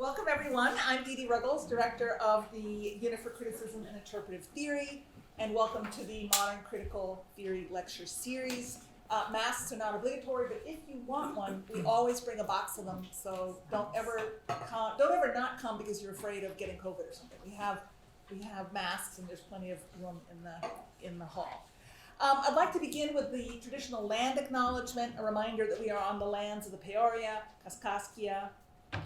Welcome everyone. I'm Dee Dee Ruggles, Director of the Unit for Criticism and Interpretive Theory, and welcome to the Modern Critical Theory Lecture Series. Masks are not obligatory, but if you want one, we always bring a box of them, so don't ever not come because you're afraid of getting COVID or something. We have masks, and there's plenty of room in the hall. I'd like to begin with the traditional land acknowledgement, a reminder that we are on the lands of the Peoria, Kaskaskia,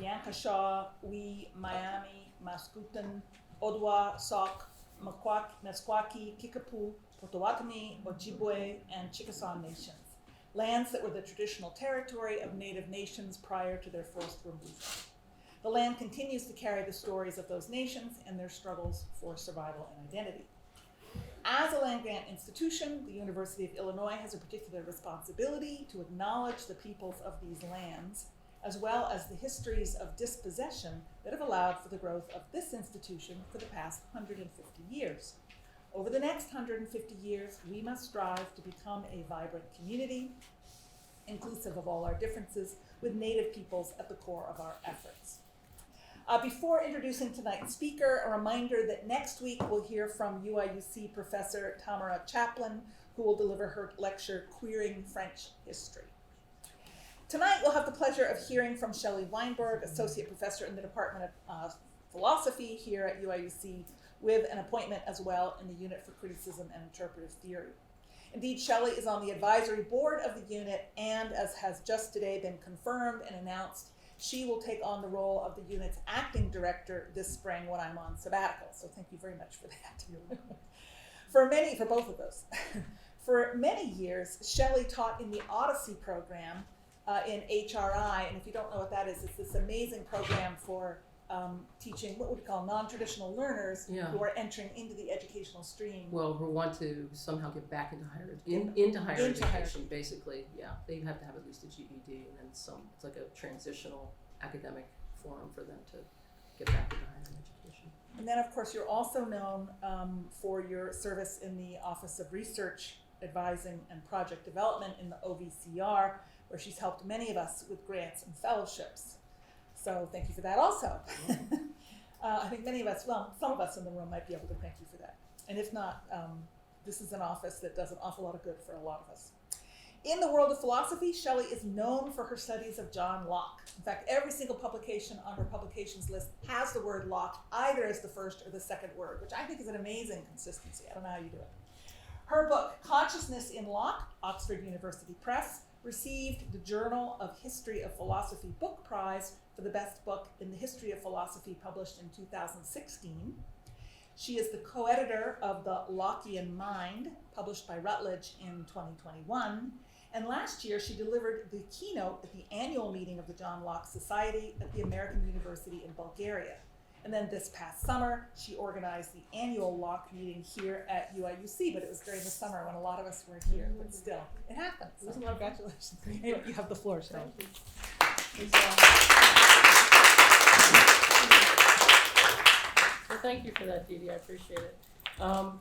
Yankashaw, Wee, Miami, Mascoutin, Ottawa, Sauk, Meskwaki, Kickapoo, Potawatomi, Ojibwe, and Chickasaw nations, lands that were the traditional territory of Native nations prior to their forced removal. The land continues to carry the stories of those nations and their struggles for survival and identity. As a land-grant institution, the University of Illinois has a particular responsibility to acknowledge the peoples of these lands, as well as the histories of dispossession that have allowed for the growth of this institution for the past 150 years. Over the next 150 years, we must strive to become a vibrant community, inclusive of all our differences, with Native peoples at the core of our efforts. Before introducing tonight's speaker, a reminder that next week we'll hear from UIUC Professor Tamara Chaplin, who will deliver her lecture, Queering French History. Tonight we'll have the pleasure of hearing from Shelley Weinberg, Associate Professor in the Department of Philosophy here at UIUC, with an appointment as well in the Unit for Criticism and Interpretive Theory. Indeed, Shelley is on the advisory board of the unit, and as has just today been confirmed and announced, she will take on the role of the unit's acting director this spring when I'm on sabbatical. So thank you very much for that. For both of those. For many years, Shelley taught in the Odyssey program in HRI, and if you don't know what that is, it's this amazing program for teaching what we call non-traditional learners who are entering into the educational stream. Well, who want to somehow get back into higher education, basically. Yeah, they have to have at least a GED, and then some. It's like a transitional academic forum for them to get back into higher education. And then, of course, you're also known for your service in the Office of Research Advising and Project Development in the OVCR, where she's helped many of us with grants and fellowships. So thank you for that also. I think many of us, well, some of us in the room might be able to thank you for that. And if not, this is an office that does an awful lot of good for a lot of us. In the world of philosophy, Shelley is known for her studies of John Locke. In fact, every single publication on her publications list has the word Locke either as the first or the second word, which I think is an amazing consistency. I don't know how you do it. Her book, Consciousness in Locke, Oxford University Press, received the Journal of History of Philosophy Book Prize for the best book in the history of philosophy, published in 2016. She is the co-editor of The Lockean Mind, published by Routledge in 2021. And last year, she delivered the keynote at the annual meeting of the John Locke Society at the American University in Bulgaria. And then this past summer, she organized the annual Locke meeting here at UIUC, but it was during the summer when a lot of us weren't here, but still, it happened. So congratulations. Anyway, you have the floor, Shelley. Well, thank you for that, Dee Dee. I appreciate it. I'll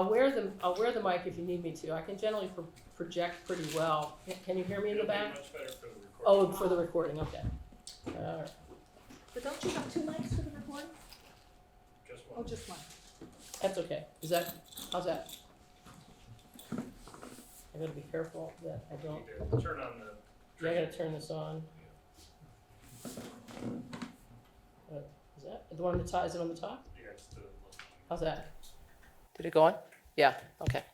wear the mic if you need me to. I can generally project pretty well. Can you hear me in the back? Much better for the recording. Oh, for the recording. Okay. All right. But don't you have two mics for the recording? Just one. Oh, just one. That's okay. How's that? I gotta be careful that I don't. Turn on the. Yeah, I gotta turn this on. Is that the one on the top? Is it on the top? Yeah, it's the. How's that? Did it go on? Yeah. Okay. Are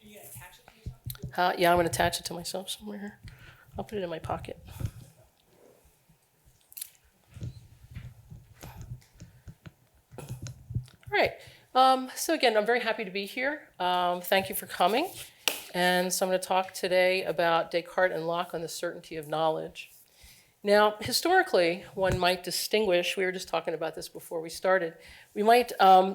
you gonna attach it to yourself? Yeah, I'm gonna attach it to myself somewhere here. I'll put it in my pocket. All right. So again, I'm very happy to be here. Thank you for coming. And so I'm going to talk today about Descartes and Locke on the certainty of knowledge. Now, historically, one might distinguish, we were just talking about this before we started, we might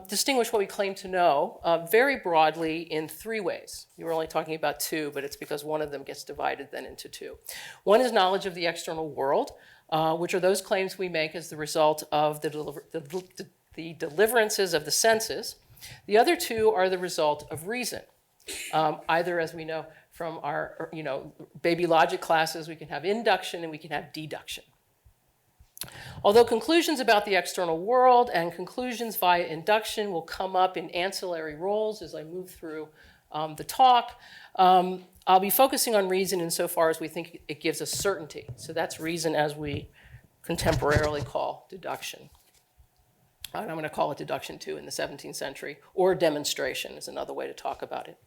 distinguish what we claim to know very broadly in three ways. You were only talking about two, but it's because one of them gets divided then into two. One is knowledge of the external world, which are those claims we make as the result of the deliverances of the senses. The other two are the result of reason. Either, as we know from our baby logic classes, we can have induction and we can have deduction. Although conclusions about the external world and conclusions via induction will come up in ancillary roles as I move through the talk, I'll be focusing on reason insofar as we think it gives us certainty. So that's reason as we contemporarily call deduction. And I'm going to call it deduction too in the 17th century, or demonstration is another way to talk about it.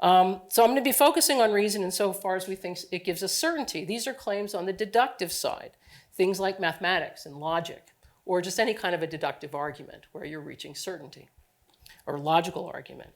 So I'm going to be focusing on reason insofar as we think it gives us certainty. These are claims on the deductive side, things like mathematics and logic, or just any kind of a deductive argument where you're reaching certainty, or logical argument.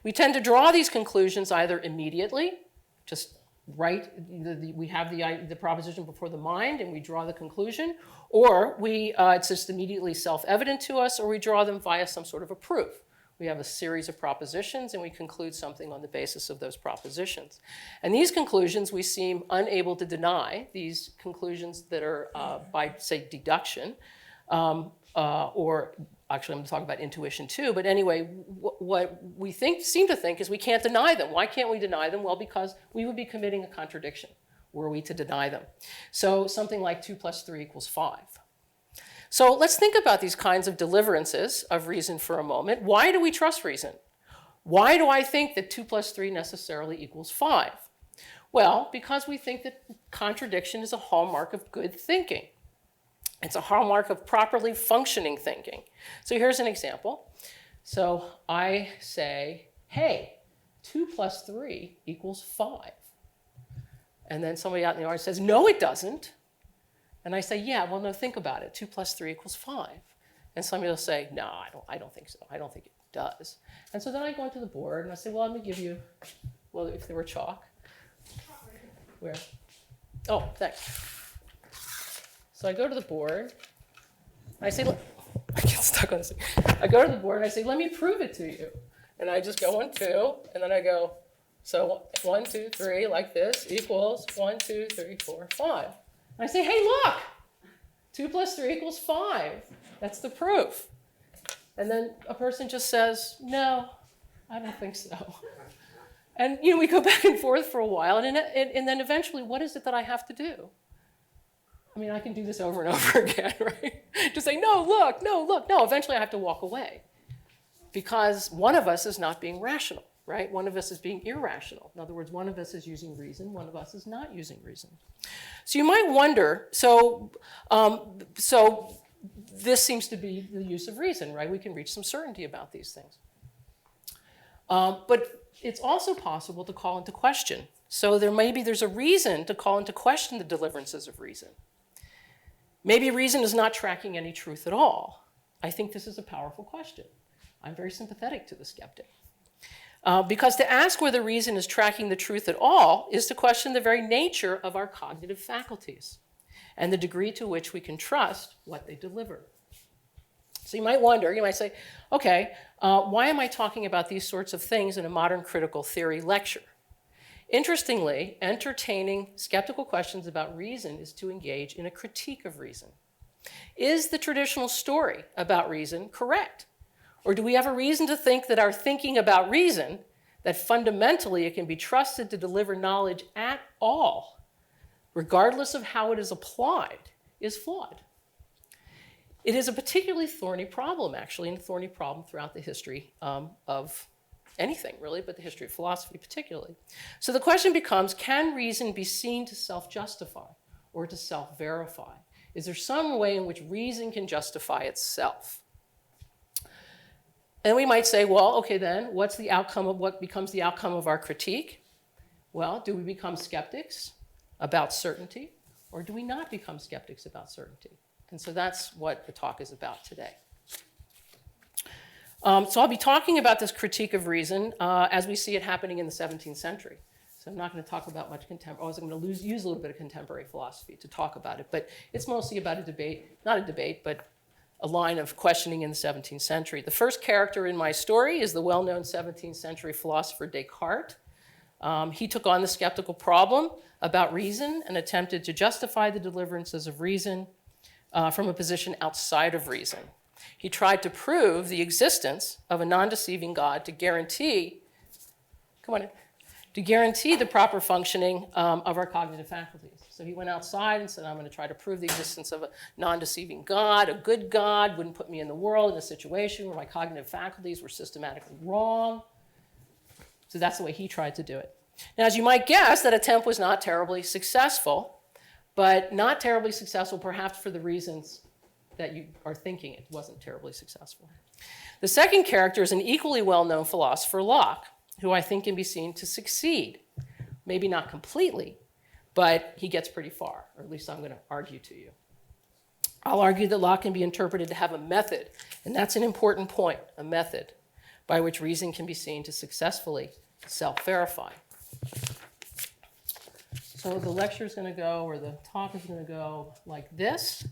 We tend to draw these conclusions either immediately, just right, we have the proposition before the mind and we draw the conclusion, or it's just immediately self-evident to us, or we draw them via some sort of a proof. We have a series of propositions and we conclude something on the basis of those propositions. And these conclusions we seem unable to deny, these conclusions that are by, say, deduction, or actually I'm going to talk about intuition too, but anyway, what we seem to think is we can't deny them. Why can't we deny them? Well, because we would be committing a contradiction were we to deny them. So something like 2 + 3 = 5. So let's think about these kinds of deliverances of reason for a moment. Why do we trust reason? Why do I think that 2 + 3 necessarily equals 5? Well, because we think that contradiction is a hallmark of good thinking. It's a hallmark of properly functioning thinking. So here's an example. So I say, hey, 2 + 3 = 5. And then somebody out in the audience says, no, it doesn't. And I say, yeah, well, no, think about it. 2 + 3 = 5. And somebody will say, no, I don't think so. I don't think it does. And so then I go into the board and I say, well, let me give you, well, if there were chalk. Where? Oh, thanks. So I go to the board. I say, look, I get stuck on this. I go to the board and I say, let me prove it to you. And I just go 1, 2, and then I go, so 1, 2, 3, like this, equals 1, 2, 3, 4, 5. And I say, hey, look, 2 + 3 = 5. That's the proof. And then a person just says, no, I don't think so. And we go back and forth for a while, and then eventually, what is it that I have to do? I mean, I can do this over and over again, right? Just say, no, look, no, look. No, eventually I have to walk away because one of us is not being rational, right? One of us is being irrational. In other words, one of us is using reason, one of us is not using reason. So you might wonder, so this seems to be the use of reason, right? We can reach some certainty about these things. But it's also possible to call into question. So there's a reason to call into question the deliverances of reason. Maybe reason is not tracking any truth at all. I think this is a powerful question. I'm very sympathetic to the skeptic. Because to ask whether reason is tracking the truth at all is to question the very nature of our cognitive faculties and the degree to which we can trust what they deliver. So you might wonder, you might say, okay, why am I talking about these sorts of things in a modern critical theory lecture? Interestingly, entertaining skeptical questions about reason is to engage in a critique of reason. Is the traditional story about reason correct? Or do we have a reason to think that our thinking about reason, that fundamentally it can be trusted to deliver knowledge at all, regardless of how it is applied, is flawed? It is a particularly thorny problem, actually, and a thorny problem throughout the history of anything, really, but the history of philosophy particularly. So the question becomes, can reason be seen to self-justify or to self-verify? Is there some way in which reason can justify itself? And we might say, well, okay, then, what becomes the outcome of our critique? Well, do we become skeptics about certainty, or do we not become skeptics about certainty? And so that's what the talk is about today. So I'll be talking about this critique of reason as we see it happening in the 17th century. So I'm not going to talk about much contemporary, I'm going to use a little bit of contemporary philosophy to talk about it, but it's mostly about a debate, not a debate, but a line of questioning in the 17th century. The first character in my story is the well-known 17th century philosopher Descartes. He took on the skeptical problem about reason and attempted to justify the deliverances of reason from a position outside of reason. He tried to prove the existence of a non-deceiving God to guarantee to guarantee the proper functioning of our cognitive faculties. So he went outside and said, I'm going to try to prove the existence of a non-deceiving God. A good God wouldn't put me in the world in a situation where my cognitive faculties were systematically wrong. So that's the way he tried to do it. Now, as you might guess, that attempt was not terribly successful, but not terribly successful perhaps for the reasons that you are thinking it wasn't terribly successful. The second character is an equally well-known philosopher, Locke, who I think can be seen to succeed. Maybe not completely, but he gets pretty far, or at least I'm going to argue to you. I'll argue that Locke can be interpreted to have a method, and that's an important point, a method, by which reason can be seen to successfully self-verify. So the lecture is going to go, or the talk is going to go like this.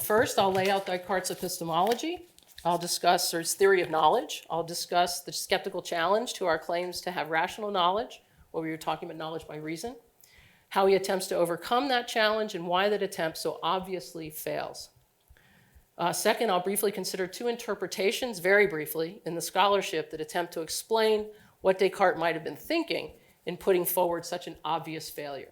First, I'll lay out Descartes' epistemology. I'll discuss his theory of knowledge. I'll discuss the skeptical challenge to our claims to have rational knowledge, where we were talking about knowledge by reason, how he attempts to overcome that challenge, and why that attempt so obviously fails. Second, I'll briefly consider two interpretations, very briefly, in the scholarship that attempt to explain what Descartes might have been thinking in putting forward such an obvious failure.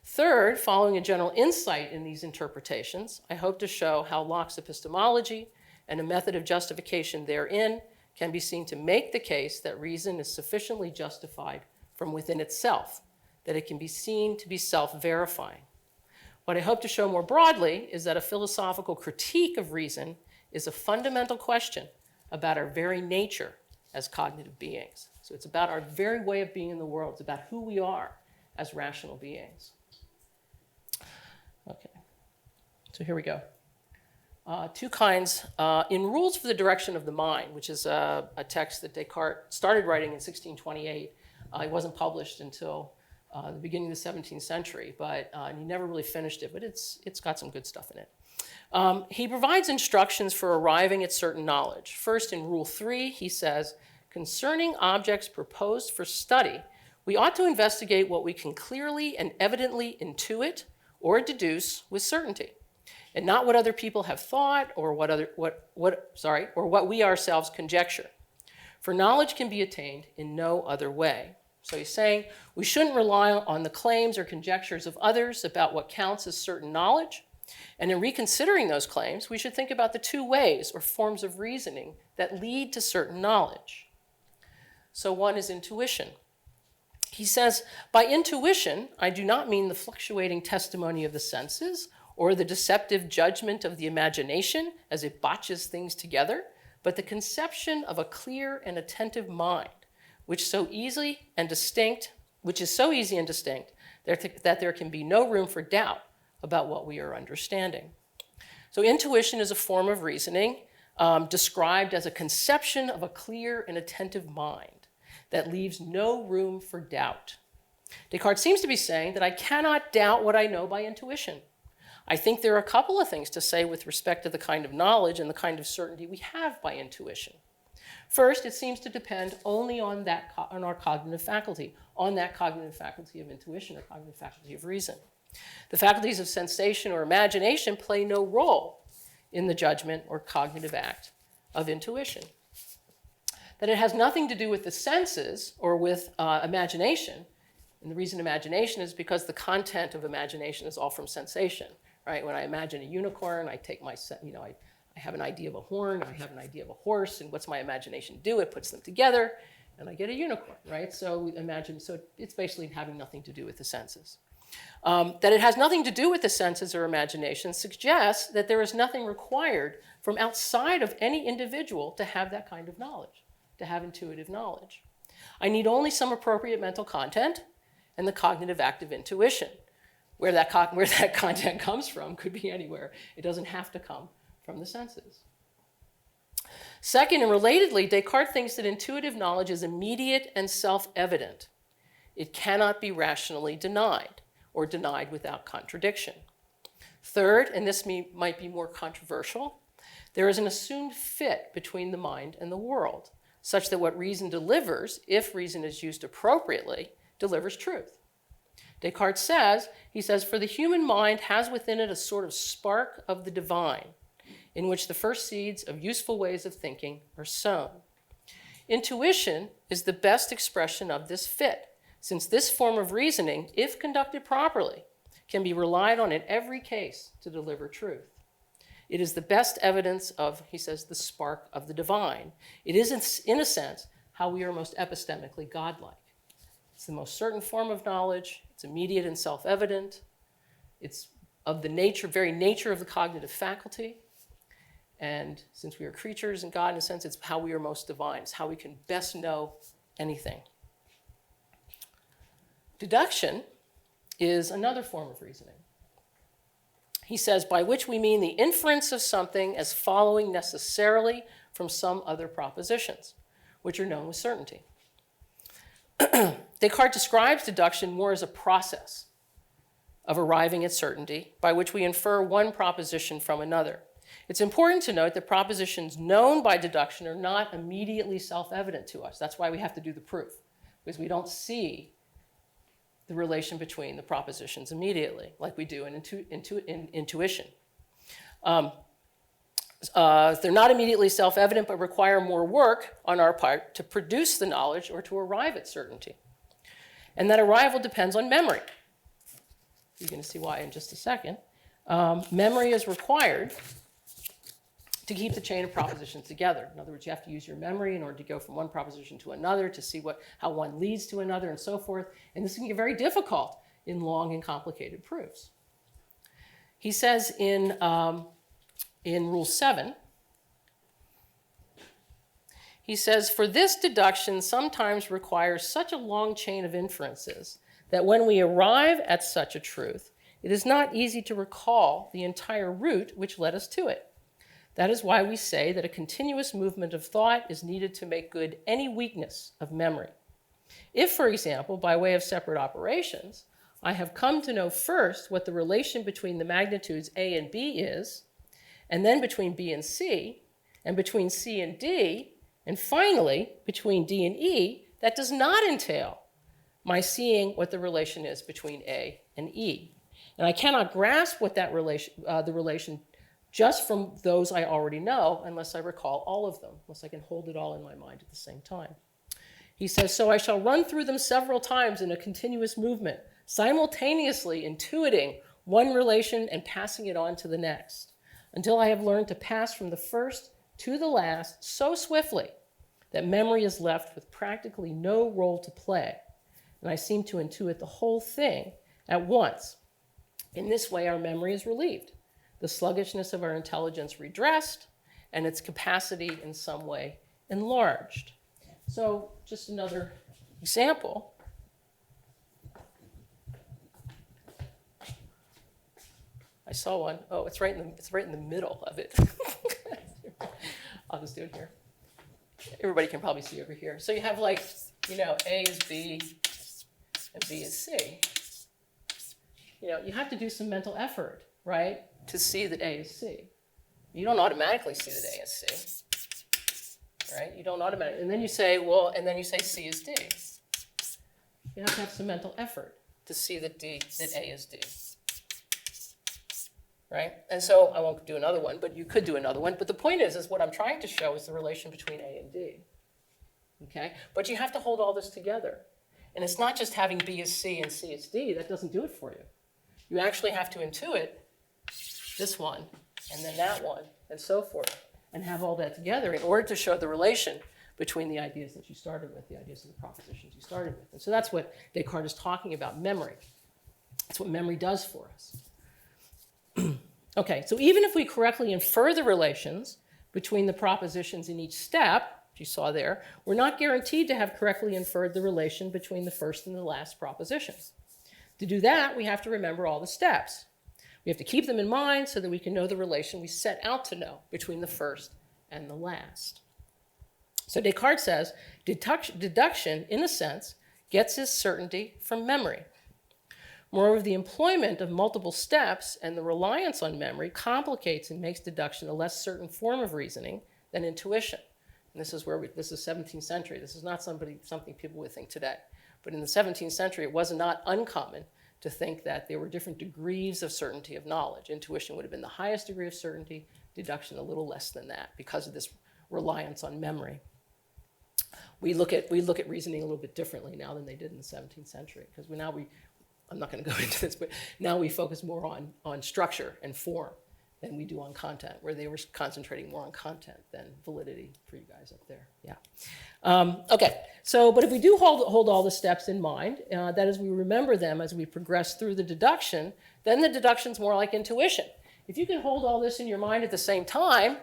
Third, following a general insight in these interpretations, I hope to show how Locke's epistemology and a method of justification therein can be seen to make the case that reason is sufficiently justified from within itself, that it can be seen to be self-verifying. What I hope to show more broadly is that a philosophical critique of reason is a fundamental question about our very nature as cognitive beings. So it's about our very way of being in the world. It's about who we are as rational beings. Okay, so here we go. Two kinds. In Rules for the Direction of the Mind, which is a text that Descartes started writing in 1628. It wasn't published until the beginning of the 17th century, but he never really finished it, but it's got some good stuff in it. He provides instructions for arriving at certain knowledge. First, in Rule 3, he says, concerning objects proposed for study, we ought to investigate what we can clearly and evidently intuit or deduce with certainty, and not what other people have thought or what we ourselves conjecture. For knowledge can be attained in no other way. So he's saying we shouldn't rely on the claims or conjectures of others about what counts as certain knowledge. And in reconsidering those claims, we should think about the two ways or forms of reasoning that lead to certain knowledge. So one is intuition. He says, by intuition, I do not mean the fluctuating testimony of the senses or the deceptive judgment of the imagination as it botches things together, but the conception of a clear and attentive mind, which is so easy and distinct that there can be no room for doubt about what we are understanding. So intuition is a form of reasoning described as a conception of a clear and attentive mind that leaves no room for doubt. Descartes seems to be saying that I cannot doubt what I know by intuition. I think there are a couple of things to say with respect to the kind of knowledge and the kind of certainty we have by intuition. First, it seems to depend only on our cognitive faculty, on that cognitive faculty of intuition or cognitive faculty of reason. The faculties of sensation or imagination play no role in the judgment or cognitive act of intuition. That it has nothing to do with the senses or with imagination. And the reason imagination is because the content of imagination is all from sensation, right? When I imagine a unicorn, I take my, I have an idea of a horn, I have an idea of a horse, and what's my imagination do? It puts them together, and I get a unicorn, right? So it's basically having nothing to do with the senses. That it has nothing to do with the senses or imagination suggests that there is nothing required from outside of any individual to have that kind of knowledge, to have intuitive knowledge. I need only some appropriate mental content and the cognitive act of intuition. Where that content comes from could be anywhere. It doesn't have to come from the senses. Second, and relatedly, Descartes thinks that intuitive knowledge is immediate and self-evident. It cannot be rationally denied or denied without contradiction. Third, and this might be more controversial, there is an assumed fit between the mind and the world, such that what reason delivers, if reason is used appropriately, delivers truth. Descartes says, for the human mind has within it a sort of spark of the divine, in which the first seeds of useful ways of thinking are sown. Intuition is the best expression of this fit, since this form of reasoning, if conducted properly, can be relied on in every case to deliver truth. It is the best evidence of, he says, the spark of the divine. It is, in a sense, how we are most epistemically godlike. It's the most certain form of knowledge. It's immediate and self-evident. It's of the nature, very nature of the cognitive faculty. And since we are creatures in God, in a sense, it's how we are most divine. It's how we can best know anything. Deduction is another form of reasoning. He says, by which we mean the inference of something as following necessarily from some other propositions, which are known with certainty. Descartes describes deduction more as a process of arriving at certainty by which we infer one proposition from another. It's important to note that propositions known by deduction are not immediately self-evident to us. That's why we have to do the proof, because we don't see the relation between the propositions immediately, like we do in intuition. They're not immediately self-evident, but require more work on our part to produce the knowledge or to arrive at certainty. And that arrival depends on memory. You're going to see why in just a second. Memory is required to keep the chain of propositions together. In other words, you have to use your memory in order to go from one proposition to another, to see how one leads to another, and so forth. And this can get very difficult in long and complicated proofs. He says in Rule 7, he says, for this deduction sometimes requires such a long chain of inferences that when we arrive at such a truth, it is not easy to recall the entire route which led us to it. That is why we say that a continuous movement of thought is needed to make good any weakness of memory. If, for example, by way of separate operations, I have come to know first what the relation between the magnitudes A and B is, and then between B and C, and between C and D, and finally between D and E, that does not entail my seeing what the relation is between A and E. And I cannot grasp what that the relation just from those I already know, unless I recall all of them, unless I can hold it all in my mind at the same time. He says, so I shall run through them several times in a continuous movement, simultaneously intuiting one relation and passing it on to the next, until I have learned to pass from the first to the last so swiftly that memory is left with practically no role to play, and I seem to intuit the whole thing at once. In this way, our memory is relieved, the sluggishness of our intelligence redressed, and its capacity in some way enlarged. So just another example. I saw one. Oh, it's right in the middle of it. I'll just do it here. Everybody can probably see over here. So you have A is B and B is C. You have to do some mental effort, right, to see that A is C. You don't automatically see that A is C, right? You don't automatically. And then you say, C is D. You have to have some mental effort to see that A is D. Right? And so I won't do another one, but you could do another one. But the point is what I'm trying to show is the relation between A and D. Okay? But you have to hold all this together. And it's not just having B is C and C is D. That doesn't do it for you. You actually have to intuit this one, and then that one, and so forth, and have all that together in order to show the relation between the ideas that you started with, the ideas of the propositions you started with. And so that's what Descartes is talking about, memory. That's what memory does for us. Okay, so even if we correctly infer the relations between the propositions in each step, as you saw there, we're not guaranteed to have correctly inferred the relation between the first and the last propositions. To do that, we have to remember all the steps. We have to keep them in mind so that we can know the relation we set out to know between the first and the last. So Descartes says, deduction, in a sense, gets its certainty from memory. Moreover, the employment of multiple steps and the reliance on memory complicates and makes deduction a less certain form of reasoning than intuition. And this is 17th century. This is not something people would think today. But in the 17th century, it was not uncommon to think that there were different degrees of certainty of knowledge. Intuition would have been the highest degree of certainty, deduction a little less than that because of this reliance on memory. we look at reasoning a little bit differently now than they did in the 17th century, because I'm not going to go into this, but now we focus more on structure and form than we do on content, where they were concentrating more on content than validity for you guys up there. Yeah. Okay. So, but if we do hold all the steps in mind, that is, we remember them as we progress through the deduction, then the deduction's more like intuition. If you can hold all this in your mind at the same time,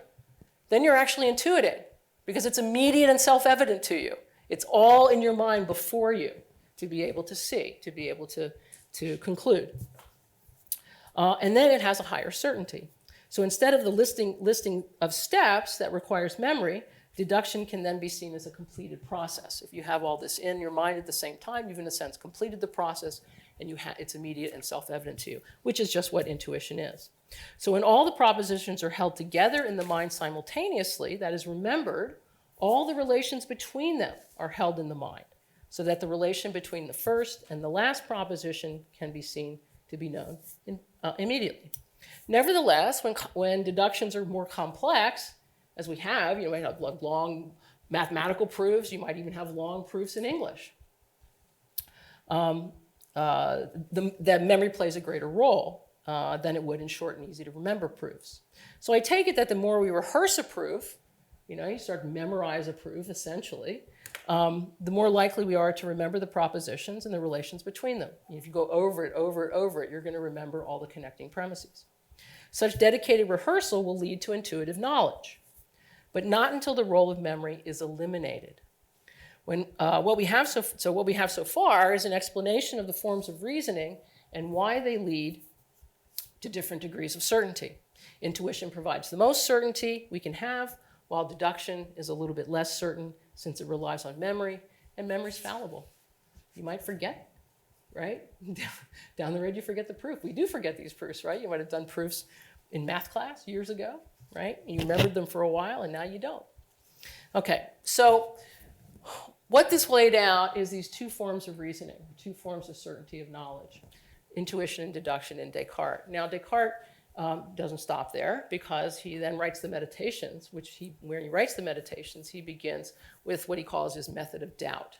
then you're actually intuitive, because it's immediate and self-evident to you. It's all in your mind before you to be able to see, to be able to conclude. And then it has a higher certainty. So instead of the listing of steps that requires memory, deduction can then be seen as a completed process. If you have all this in your mind at the same time, you've in a sense completed the process, and it's immediate and self-evident to you, which is just what intuition is. So when all the propositions are held together in the mind simultaneously, that is remembered, all the relations between them are held in the mind, so that the relation between the first and the last proposition can be seen to be known immediately. Nevertheless, when deductions are more complex, as we have, you might have long mathematical proofs, you might even have long proofs in English. That memory plays a greater role than it would in short and easy to remember proofs. So I take it that the more we rehearse a proof, you start to memorize a proof essentially, the more likely we are to remember the propositions and the relations between them. If you go over it, you're going to remember all the connecting premises. Such dedicated rehearsal will lead to intuitive knowledge, but not until the role of memory is eliminated. What we have so far is an explanation of the forms of reasoning and why they lead to different degrees of certainty. Intuition provides the most certainty we can have, while deduction is a little bit less certain since it relies on memory, and memory's fallible. You might forget, right? Down the road, you forget the proof. We do forget these proofs, right? You might have done proofs in math class years ago, right? You remembered them for a while, and now you don't. Okay, so what this laid out is these two forms of reasoning, two forms of certainty of knowledge, intuition and deduction in Descartes. Now, Descartes doesn't stop there, because he then writes the meditations, where he writes the meditations, he begins with what he calls his method of doubt.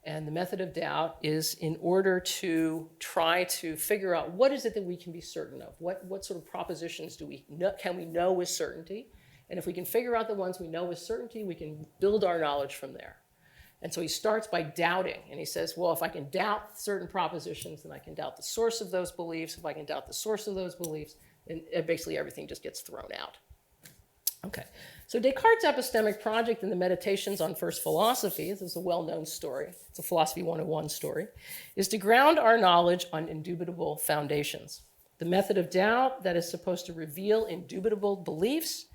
And the method of doubt is in order to try to figure out what is it that we can be certain of? What sort of propositions can we know with certainty? And if we can figure out the ones we know with certainty, we can build our knowledge from there. And so he starts by doubting, and he says, well, if I can doubt certain propositions, then I can doubt the source of those beliefs. If I can doubt the source of those beliefs, then basically everything just gets thrown out. Okay, so Descartes' epistemic project in the Meditations on First Philosophy, this is a well-known story, it's a Philosophy 101 story, is to ground our knowledge on indubitable foundations. The method of doubt that is supposed to reveal indubitable beliefs,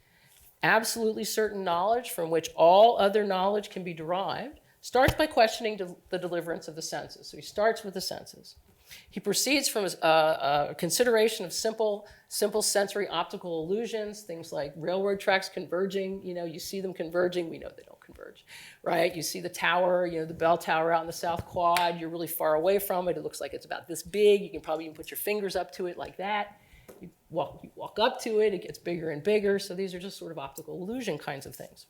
absolutely certain knowledge from which all other knowledge can be derived, starts by questioning the deliverance of the senses. So he starts with the senses. He proceeds from a consideration of simple sensory optical illusions, things like railroad tracks converging. You see them converging. We know they don't converge, right? You see the tower, the bell tower out in the South Quad. You're really far away from it. It looks like it's about this big. You can probably even put your fingers up to it like that. You walk up to it. It gets bigger and bigger. So these are just sort of optical illusion kinds of things.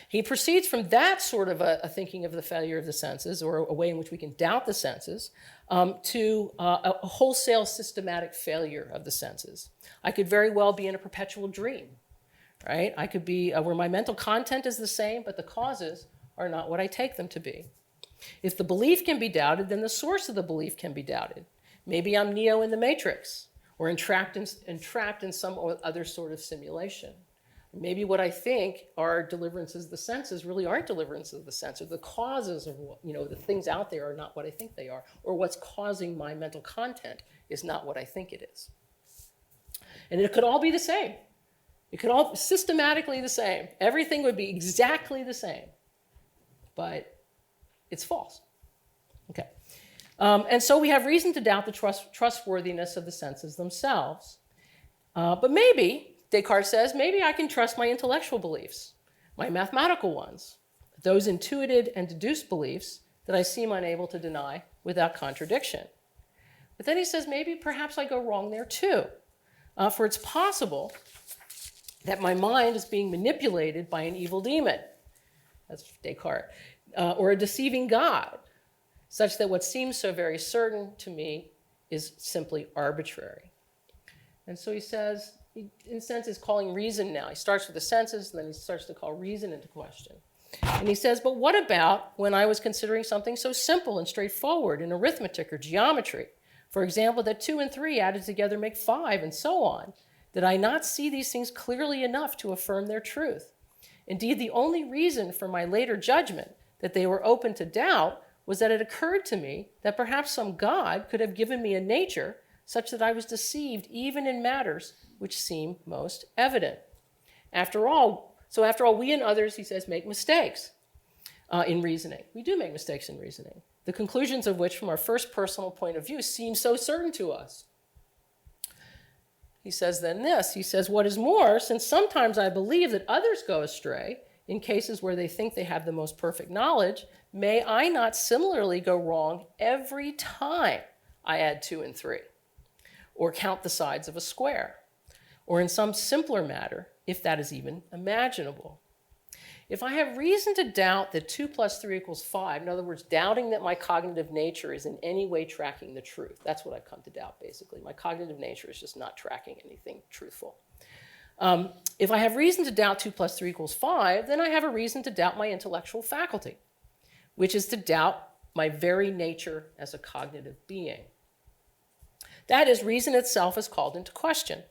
He proceeds from that sort of a thinking of the failure of the senses, or a way in which we can doubt the senses, to a wholesale systematic failure of the senses. I could very well be in a perpetual dream, right? I could be where my mental content is the same, but the causes are not what I take them to be. If the belief can be doubted, then the source of the belief can be doubted. Maybe I'm Neo in the Matrix, or entrapped in some other sort of simulation. Maybe what I think are deliverances of the senses really aren't deliverances of the senses. The causes of the things out there are not what I think they are, or what's causing my mental content is not what I think it is. And it could all be the same. It could all be systematically the same. Everything would be exactly the same, but it's false. Okay. And so we have reason to doubt the trustworthiness of the senses themselves. But maybe, Descartes says, maybe I can trust my intellectual beliefs, my mathematical ones, those intuited and deduced beliefs that I seem unable to deny without contradiction. But then he says, perhaps I go wrong there too. For it's possible that my mind is being manipulated by an evil demon. that's Descartes, or a deceiving God, such that what seems so very certain to me is simply arbitrary. And so he says, he, in a sense, is calling reason now. He starts with the senses, and then he starts to call reason into question. And he says, but what about when I was considering something so simple and straightforward in arithmetic or geometry? For example, that 2 and 3 added together make 5, and so on. Did I not see these things clearly enough to affirm their truth? Indeed, the only reason for my later judgment that they were open to doubt was that it occurred to me that perhaps some God could have given me a nature such that I was deceived even in matters which seem most evident. After all, we and others, he says, make mistakes in reasoning. We do make mistakes in reasoning, the conclusions of which from our first personal point of view seem so certain to us. He says then this, he says, what is more, since sometimes I believe that others go astray in cases where they think they have the most perfect knowledge, may I not similarly go wrong every time I add 2 and 3, or count the sides of a square, or in some simpler matter, if that is even imaginable. If I have reason to doubt that 2 plus 3 equals 5, in other words, doubting that my cognitive nature is in any way tracking the truth, that's what I've come to doubt, basically. My cognitive nature is just not tracking anything truthful. If I have reason to doubt 2 plus 3 equals 5, then I have a reason to doubt my intellectual faculty, which is to doubt my very nature as a cognitive being. That is, reason itself is called into question.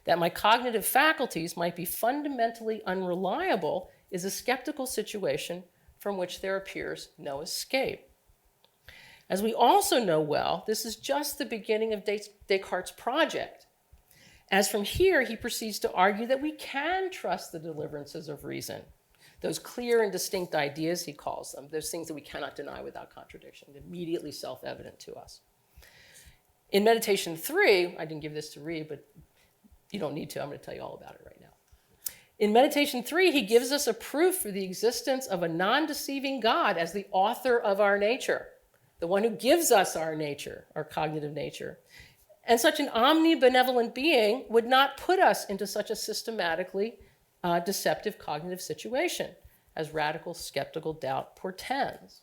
That my cognitive faculties might be fundamentally unreliable is a skeptical situation from which there appears no escape. As we also know well, this is just the beginning of Descartes' project. As from here, he proceeds to argue that we can trust the deliverances of reason, those clear and distinct ideas, he calls them, those things that we cannot deny without contradiction, immediately self-evident to us. In Meditation 3, I didn't give this to read, but you don't need to, I'm going to tell you all about it right now. In Meditation 3, he gives us a proof for the existence of a non-deceiving God as the author of our nature, the one who gives us our nature, our cognitive nature. And such an omnibenevolent being would not put us into such a systematically deceptive cognitive situation as radical skeptical doubt portends.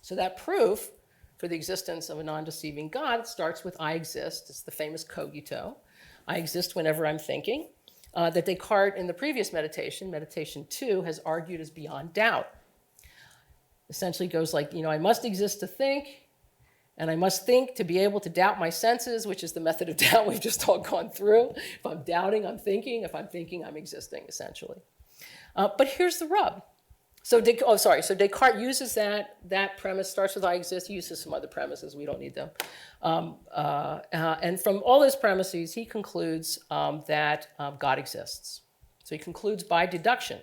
So that proof for the existence of a non-deceiving God starts with I exist. It's the famous cogito. I exist whenever I'm thinking. That Descartes in the previous meditation, Meditation 2, has argued is beyond doubt. Essentially goes like, I must exist to think, and I must think to be able to doubt my senses, which is the method of doubt we've just all gone through. If I'm doubting, I'm thinking. If I'm thinking, I'm existing, essentially. But here's the rub. So Descartes uses that premise, starts with I exist, he uses some other premises, we don't need them. And from all those premises, he concludes that God exists. So he concludes by deduction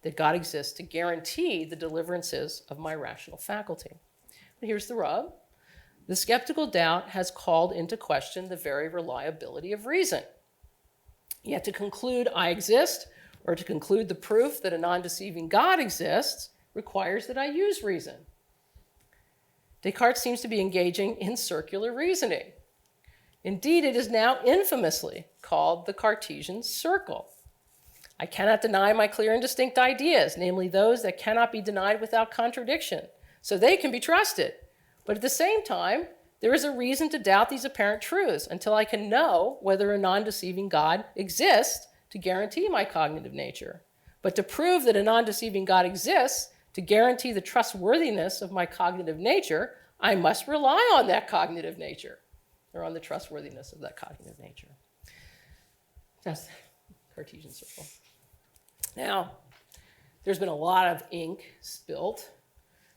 that God exists to guarantee the deliverances of my rational faculty. But here's the rub. The skeptical doubt has called into question the very reliability of reason. Yet to conclude I exist, or to conclude the proof that a non-deceiving God exists, requires that I use reason. Descartes seems to be engaging in circular reasoning. Indeed, it is now infamously called the Cartesian circle. I cannot deny my clear and distinct ideas, namely those that cannot be denied without contradiction, so they can be trusted. But at the same time, there is a reason to doubt these apparent truths until I can know whether a non-deceiving God exists to guarantee my cognitive nature. But to prove that a non-deceiving God exists, to guarantee the trustworthiness of my cognitive nature, I must rely on that cognitive nature, or on the trustworthiness of that cognitive nature. That's the Cartesian circle. Now, there's been a lot of ink spilt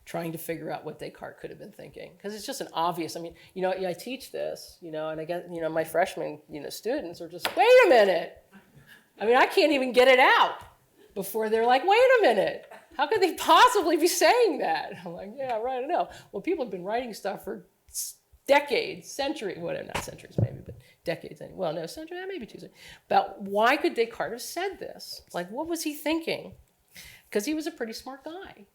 trying to figure out what Descartes could have been thinking, because it's just an obvious, I teach this, and I get, my freshman, students are just, wait a minute. I can't even get it out before they're like, wait a minute, how could they possibly be saying that? I'm like, yeah, right, I know. Well, people have been writing stuff for decades, centuries, whatever, not centuries maybe, but decades. Well, no, centuries, maybe 2 centuries. About why could Descartes have said this? Like, what was he thinking? Because he was a pretty smart guy.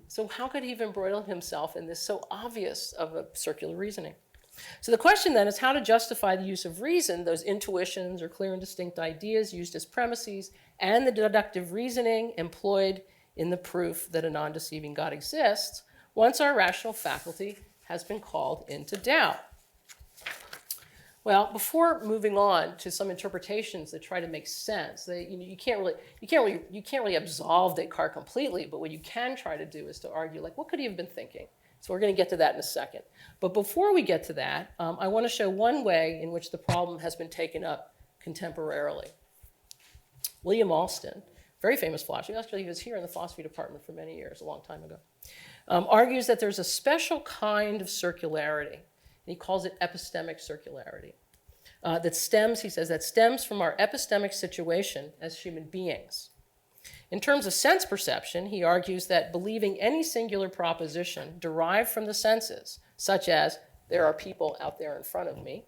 So how could he have embroiled himself in this so obvious of a circular reasoning? So the question then is how to justify the use of reason, those intuitions or clear and distinct ideas used as premises, and the deductive reasoning employed in the proof that a non-deceiving God exists once our rational faculty has been called into doubt. Well, before moving on to some interpretations that try to make sense, you can't really absolve Descartes completely, but what you can try to do is to argue, like, what could he have been thinking? So we're going to get to that in a second. But before we get to that, I want to show one way in which the problem has been taken up contemporarily. William Alston, very famous philosopher, actually he was here in the philosophy department for many years, a long time ago, argues that there's a special kind of circularity. And he calls it epistemic circularity. He says, that stems from our epistemic situation as human beings. In terms of sense perception, he argues that believing any singular proposition derived from the senses, such as there are people out there in front of me,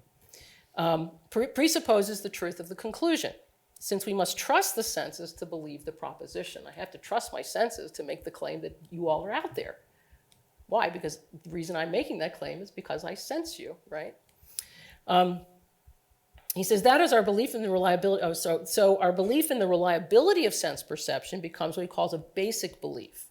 presupposes the truth of the conclusion, since we must trust the senses to believe the proposition. I have to trust my senses to make the claim that you all are out there. Why? Because the reason I'm making that claim is because I sense you, right? He says that is our belief in the reliability. So our belief in the reliability of sense perception becomes what he calls a basic belief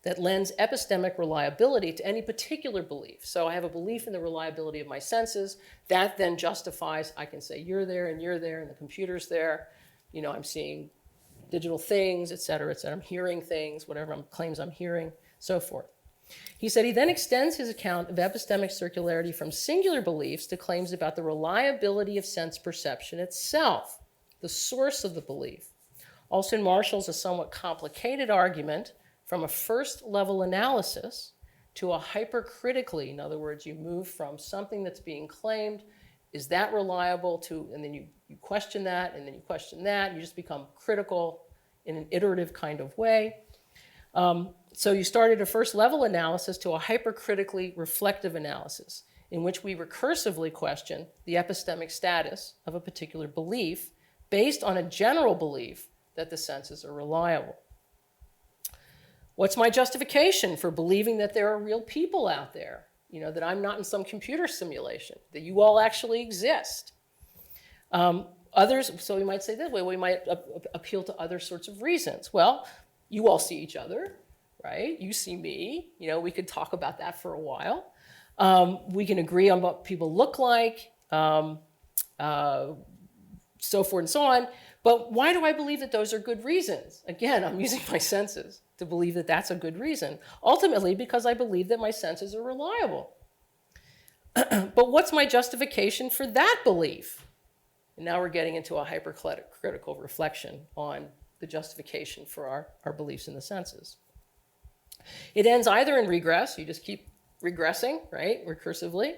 that lends epistemic reliability to any particular belief. So I have a belief in the reliability of my senses. That then justifies, I can say you're there, and the computer's there. You know, I'm seeing digital things, et cetera, et cetera. I'm hearing things, whatever claims I'm hearing, so forth. He said he then extends his account of epistemic circularity from singular beliefs to claims about the reliability of sense perception itself, the source of the belief. Alston marshals a somewhat complicated argument from a first-level analysis to a hypercritically, in other words, you move from something that's being claimed, is that reliable, to, and then you question that, and then you question that, and you just become critical in an iterative kind of way. So you started a first-level analysis to a hypercritically reflective analysis in which we recursively question the epistemic status of a particular belief based on a general belief that the senses are reliable. What's my justification for believing that there are real people out there? You know, that I'm not in some computer simulation, that you all actually exist. Others, so we might say that way, we might appeal to other sorts of reasons. Well, you all see each other, right? You see me. You know, we could talk about that for a while. We can agree on what people look like, so forth and so on. But why do I believe that those are good reasons? Again, I'm using my senses to believe that that's a good reason. Ultimately, because I believe that my senses are reliable. But what's my justification for that belief? And now we're getting into a hypercritical reflection on the justification for our beliefs in the senses. It ends either in regress, you just keep regressing, right, recursively,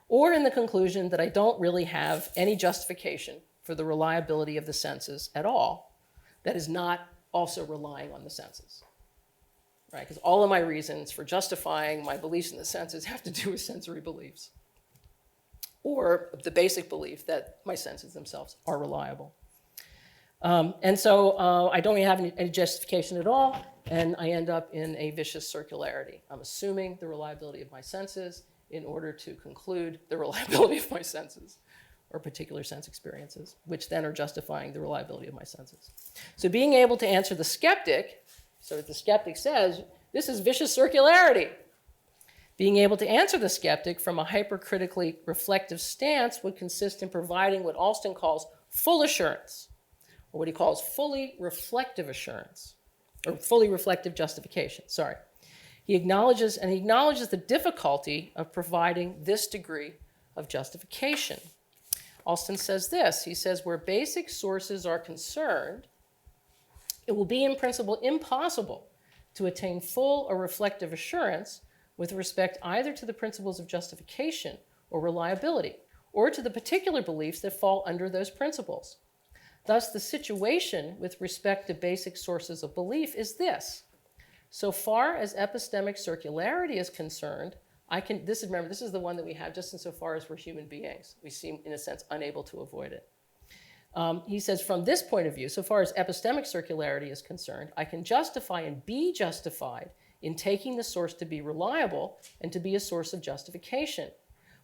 or in the conclusion that I don't really have any justification for the reliability of the senses at all that is not also relying on the senses, right? Because all of my reasons for justifying my beliefs in the senses have to do with sensory beliefs, or the basic belief that my senses themselves are reliable. And so I don't really have any justification at all, and I end up in a vicious circularity. I'm assuming the reliability of my senses in order to conclude the reliability of my senses, or particular sense experiences, which then are justifying the reliability of my senses. So being able to answer the skeptic, so that the skeptic says, this is vicious circularity. Being able to answer the skeptic from a hypercritically reflective stance would consist in providing what Alston calls full assurance, or what he calls fully reflective assurance, or fully reflective justification, sorry. He acknowledges the difficulty of providing this degree of justification. Alston says this, he says, where basic sources are concerned, it will be in principle impossible to attain full or reflective assurance with respect either to the principles of justification or reliability, or to the particular beliefs that fall under those principles. Thus, the situation with respect to basic sources of belief is this. So far as epistemic circularity is concerned, remember, this is the one that we have just insofar as we're human beings. We seem, in a sense, unable to avoid it. He says, from this point of view, so far as epistemic circularity is concerned, I can justify and be justified in taking the source to be reliable and to be a source of justification.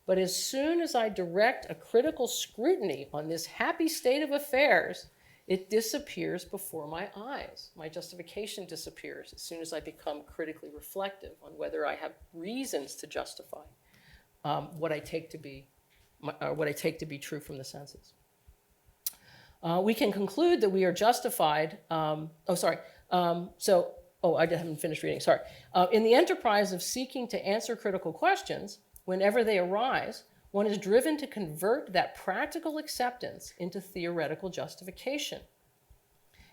But as soon as I direct a critical scrutiny on this happy state of affairs, it disappears before my eyes. My justification disappears as soon as I become critically reflective on whether I have reasons to justify what I take to be true from the senses. We can conclude that we are justified. I haven't finished reading. Sorry. In the enterprise of seeking to answer critical questions, whenever they arise, one is driven to convert that practical acceptance into theoretical justification.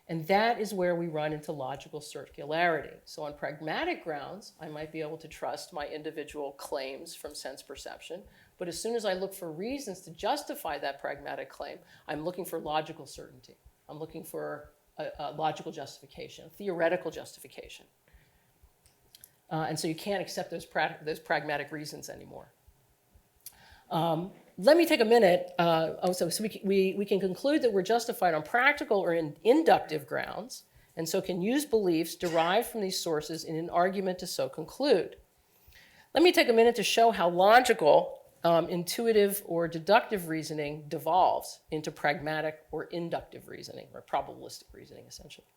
And that is where we run into logical circularity. So on pragmatic grounds, I might be able to trust my individual claims from sense perception. But as soon as I look for reasons to justify that pragmatic claim, I'm looking for logical certainty. I'm looking for a logical justification, a theoretical justification. And so you can't accept those pragmatic reasons anymore. Let me take a minute. So we can conclude that we're justified on practical or inductive grounds, and so can use beliefs derived from these sources in an argument to so conclude. Let me take a minute to show how logical, intuitive, or deductive reasoning devolves into pragmatic or inductive reasoning, or probabilistic reasoning, essentially.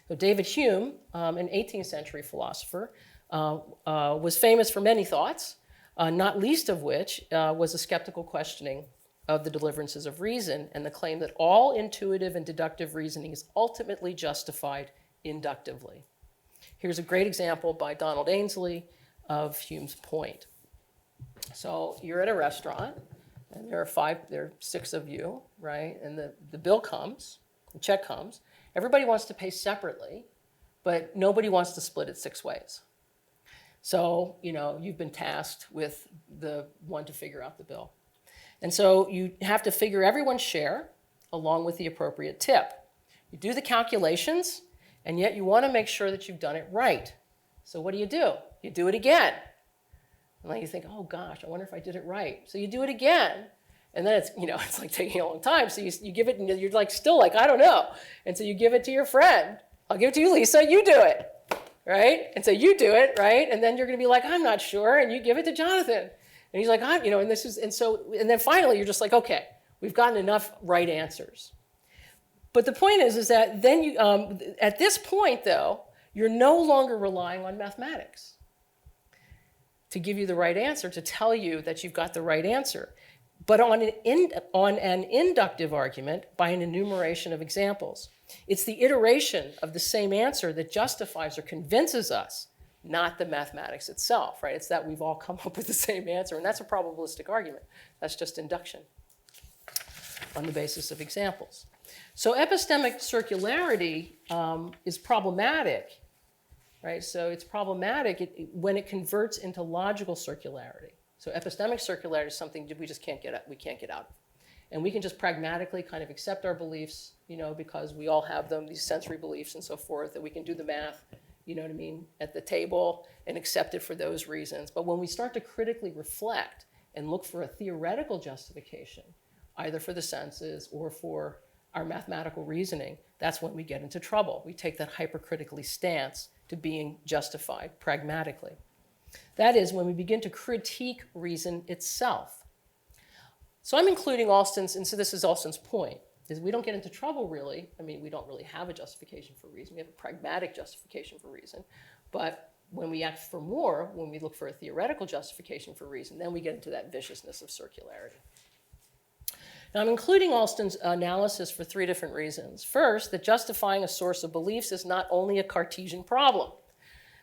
So David Hume, an 18th century philosopher, was famous for many thoughts, not least of which was a skeptical questioning of the deliverances of reason and the claim that all intuitive and deductive reasoning is ultimately justified inductively. Here's a great example by Donald Ainsley of Hume's point. So you're at a restaurant, and there are 6 of you, right? And the bill comes, the check comes. Everybody wants to pay separately, but nobody wants to split it 6 ways. So, you've been tasked with the one to figure out the bill. And so you have to figure everyone's share along with the appropriate tip. You do the calculations, and yet you want to make sure that you've done it right. So what do? You do it again. And then you think, oh gosh, I wonder if I did it right. So you do it again. And then it's like taking a long time. So you give it, and you're still I don't know. And so you give it to your friend. I'll give it to you, Lisa, you do it. Right? And so you do it, right? And then you're going to be like, I'm not sure. And you give it to Jonathan. And he's like, and then finally you're just like, okay, we've gotten enough right answers. But the point is that then you, at this point though, you're no longer relying on mathematics to give you the right answer, to tell you that you've got the right answer. But on an inductive argument by an enumeration of examples. It's the iteration of the same answer that justifies or convinces us, not the mathematics itself, right? It's that we've all come up with the same answer, and that's a probabilistic argument. That's just induction on the basis of examples. So epistemic circularity is problematic, right? So it's problematic when it converts into logical circularity. So epistemic circularity is something we just can't get out. We can't get out of. And we can just pragmatically kind of accept our beliefs, because we all have them, these sensory beliefs and so forth, that we can do the math, at the table and accept it for those reasons. But when we start to critically reflect and look for a theoretical justification, either for the senses or for our mathematical reasoning, that's when we get into trouble. We take that hypercritically stance to being justified pragmatically. That is when we begin to critique reason itself. So I'm including Alston's, and so this is Alston's point, is we don't get into trouble really. We don't really have a justification for reason. We have a pragmatic justification for reason. But when we act for more, when we look for a theoretical justification for reason, then we get into that viciousness of circularity. Now I'm including Alston's analysis for 3 different reasons. First, that justifying a source of beliefs is not only a Cartesian problem.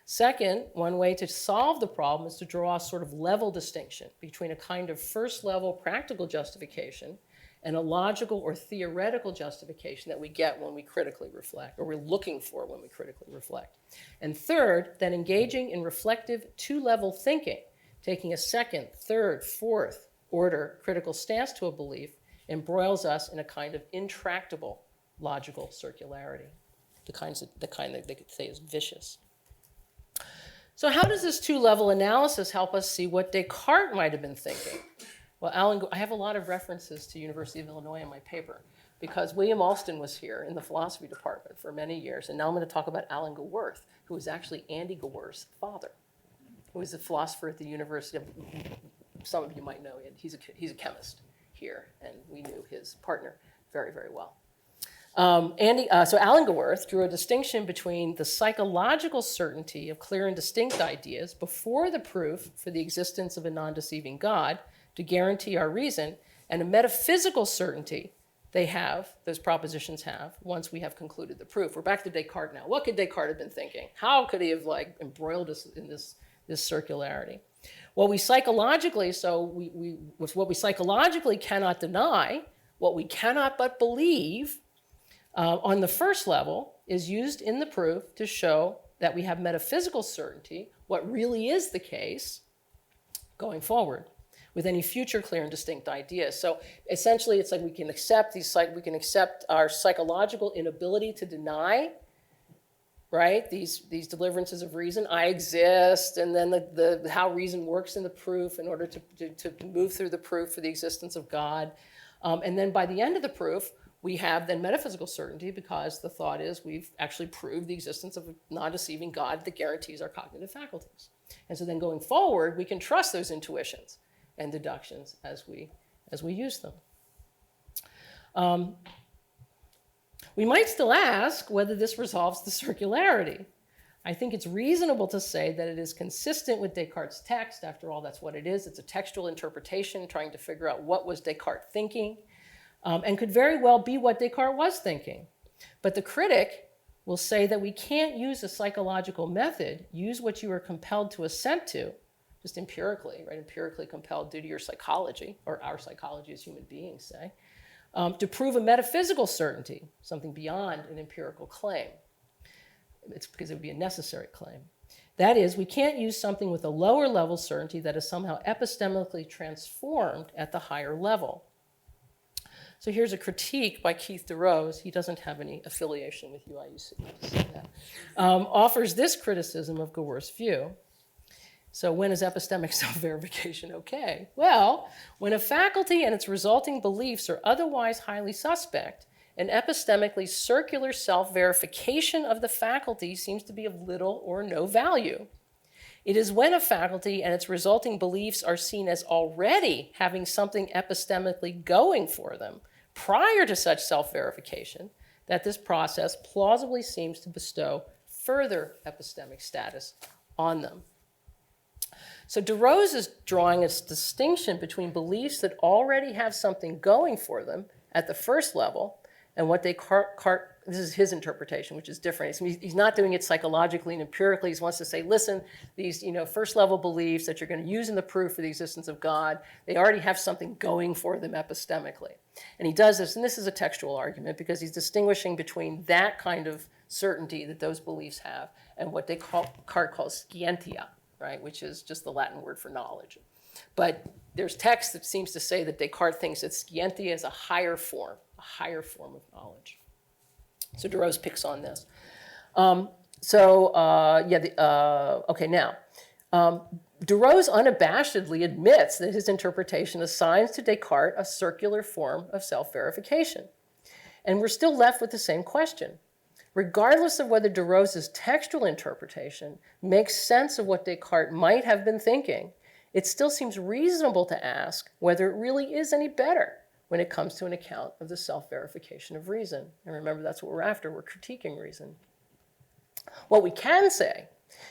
Second, one way to solve the problem is to draw a sort of level distinction between a kind of first-level practical justification and a logical or theoretical justification that we get when we critically reflect, or we're looking for when we critically reflect. And third, that engaging in reflective 2-level thinking, taking a second, third, fourth order critical stance to a belief, embroils us in a kind of intractable logical circularity, the kind that they could say is vicious. So how does this 2-level analysis help us see what Descartes might have been thinking? Well, I have a lot of references to University of Illinois in my paper because William Alston was here in the philosophy department for many years. And now I'm going to talk about Alan Gaworth, who was actually Andy Gaworth's father, who was a philosopher at the University of, some of you might know him. He's a chemist here, and we knew his partner very, very well. So Alan Gaworth drew a distinction between the psychological certainty of clear and distinct ideas before the proof for the existence of a non-deceiving God to guarantee our reason, and a metaphysical certainty those propositions have, once we have concluded the proof. We're back to Descartes now. What could Descartes have been thinking? How could he have embroiled us in this circularity? What we psychologically cannot deny, what we cannot but believe, on the first level is used in the proof to show that we have metaphysical certainty, what really is the case going forward with any future clear and distinct ideas. So essentially it's like we can accept our psychological inability to deny, right? These deliverances of reason. I exist, and then the how reason works in the proof in order to move through the proof for the existence of God. And then by the end of the proof, we have then metaphysical certainty because the thought is we've actually proved the existence of a non-deceiving God that guarantees our cognitive faculties. And so then going forward, we can trust those intuitions and deductions as we use them. We might still ask whether this resolves the circularity. I think it's reasonable to say that it is consistent with Descartes' text. After all, that's what it is. It's a textual interpretation trying to figure out what was Descartes thinking, and could very well be what Descartes was thinking. But the critic will say that we can't use a psychological method, use what you are compelled to assent to, just empirically, right? Empirically compelled due to your psychology, or our psychology as human beings say, to prove a metaphysical certainty, something beyond an empirical claim. It's because it would be a necessary claim. That is, we can't use something with a lower level certainty that is somehow epistemically transformed at the higher level. So here's a critique by Keith DeRose. He doesn't have any affiliation with UIUC, to say that. Offers this criticism of Gaworth's view. So when is epistemic self-verification okay? Well, when a faculty and its resulting beliefs are otherwise highly suspect, an epistemically circular self-verification of the faculty seems to be of little or no value. It is when a faculty and its resulting beliefs are seen as already having something epistemically going for them prior to such self-verification that this process plausibly seems to bestow further epistemic status on them. So DeRose is drawing a distinction between beliefs that already have something going for them at the first level and what Descartes, this is his interpretation, which is different. He's not doing it psychologically and empirically. He wants to say, listen, these first level beliefs that you're going to use in the proof for the existence of God, they already have something going for them epistemically. And he does this, and this is a textual argument because he's distinguishing between that kind of certainty that those beliefs have and what Descartes calls scientia, right, which is just the Latin word for knowledge. But there's text that seems to say that Descartes thinks that scientia is a higher form of knowledge. So DeRose picks on this. DeRose unabashedly admits that his interpretation assigns to Descartes a circular form of self-verification. And we're still left with the same question. Regardless of whether DeRose's textual interpretation makes sense of what Descartes might have been thinking, it still seems reasonable to ask whether it really is any better when it comes to an account of the self-verification of reason. And remember, that's what we're after. We're critiquing reason. What we can say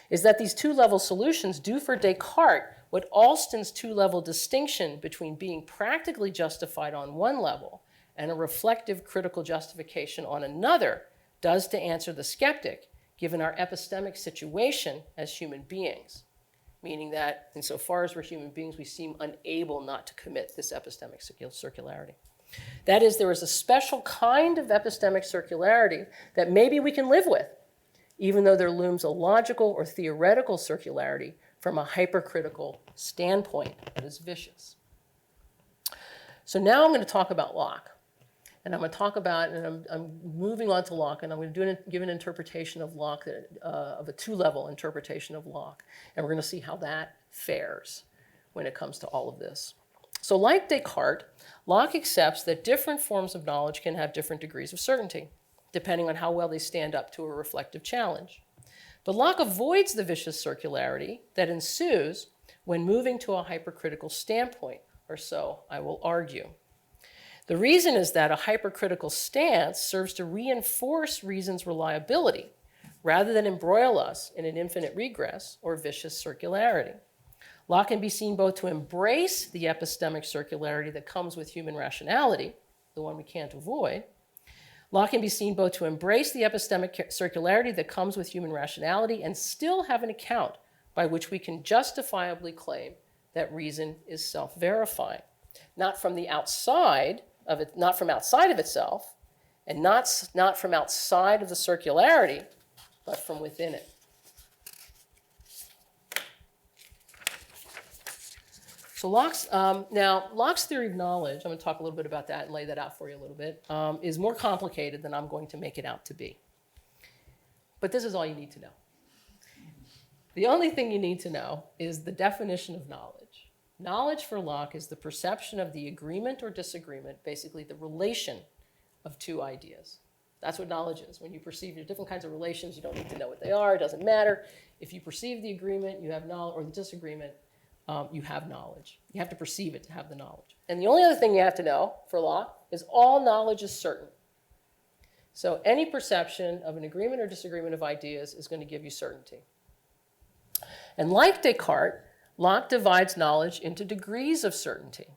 is that these two-level solutions do for Descartes what Alston's two-level distinction between being practically justified on one level and a reflective critical justification on another does to answer the skeptic, given our epistemic situation as human beings. Meaning that insofar as we're human beings, we seem unable not to commit this epistemic circularity. That is, there is a special kind of epistemic circularity that maybe we can live with, even though there looms a logical or theoretical circularity from a hypercritical standpoint that is vicious. So now I'm going to talk about Locke. And I'm going to talk about, and I'm moving on to Locke, and I'm going to give an interpretation of Locke, of a two-level interpretation of Locke. And we're going to see how that fares when it comes to all of this. So like Descartes, Locke accepts that different forms of knowledge can have different degrees of certainty, depending on how well they stand up to a reflective challenge. But Locke avoids the vicious circularity that ensues when moving to a hypercritical standpoint, or so I will argue. The reason is that a hypercritical stance serves to reinforce reason's reliability rather than embroil us in an infinite regress or vicious circularity. Locke can be seen both to embrace the epistemic circularity that comes with human rationality, the one we can't avoid. Locke can be seen both to embrace the epistemic circularity that comes with human rationality and still have an account by which we can justifiably claim that reason is self-verifying, not from the outside of it, not from outside of itself, and not from outside of the circularity, but from within it. So Locke's theory of knowledge, I'm going to talk a little bit about that and lay that out for you a little bit, is more complicated than I'm going to make it out to be. But this is all you need to know. The only thing you need to know is the definition of knowledge. Knowledge for Locke is the perception of the agreement or disagreement, basically the relation of two ideas. That's what knowledge is. When you perceive your different kinds of relations, you don't need to know what they are, it doesn't matter. If you perceive the agreement, you have knowledge, or the disagreement, you have knowledge. You have to perceive it to have the knowledge. And the only other thing you have to know for Locke is all knowledge is certain. So any perception of an agreement or disagreement of ideas is going to give you certainty. And like Descartes, Locke divides knowledge into degrees of certainty.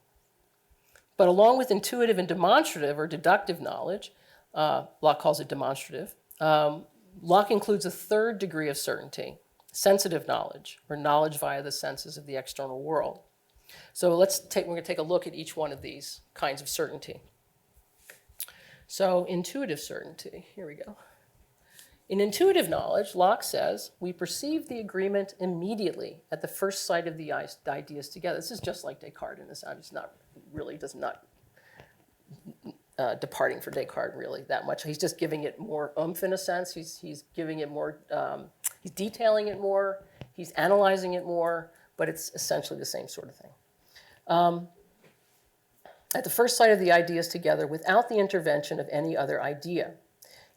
But along with intuitive and demonstrative or deductive knowledge, Locke calls it demonstrative, Locke includes a third degree of certainty, sensitive knowledge, or knowledge via the senses of the external world. So we're going to take a look at each one of these kinds of certainty. So intuitive certainty, here we go. In intuitive knowledge, Locke says, we perceive the agreement immediately at the first sight of the ideas together. This is just like Descartes in this. It's not really, does not departing for Descartes really that much. He's just giving it more oomph in a sense. He's giving it more, he's detailing it more, he's analyzing it more, but it's essentially the same sort of thing. At the first sight of the ideas together without the intervention of any other idea.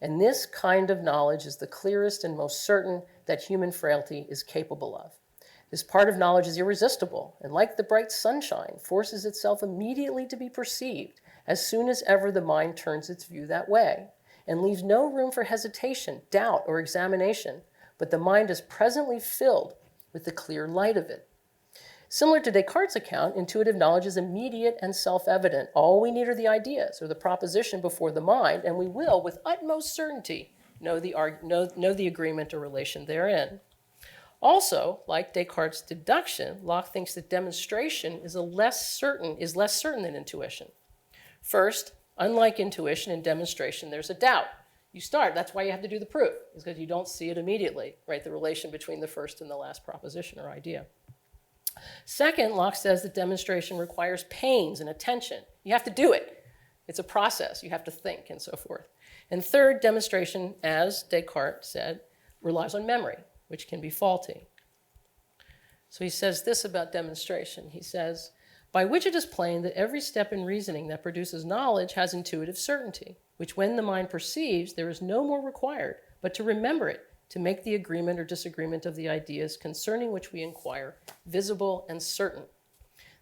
And this kind of knowledge is the clearest and most certain that human frailty is capable of. This part of knowledge is irresistible, and like the bright sunshine, forces itself immediately to be perceived as soon as ever the mind turns its view that way, and leaves no room for hesitation, doubt, or examination, but the mind is presently filled with the clear light of it. Similar to Descartes' account, intuitive knowledge is immediate and self-evident. All we need are the ideas or the proposition before the mind, and we will, with utmost certainty, know the agreement or relation therein. Also, like Descartes' deduction, Locke thinks that demonstration is less certain than intuition. First, unlike intuition and demonstration, there's a doubt. You start, that's why you have to do the proof, is because you don't see it immediately, right? The relation between the first and the last proposition or idea. Second, Locke says that demonstration requires pains and attention. You have to do it. It's a process. You have to think and so forth. And third, demonstration, as Descartes said, relies on memory, which can be faulty. So he says this about demonstration. He says, by which it is plain that every step in reasoning that produces knowledge has intuitive certainty, which when the mind perceives, there is no more required but to remember it, to make the agreement or disagreement of the ideas concerning which we inquire visible and certain.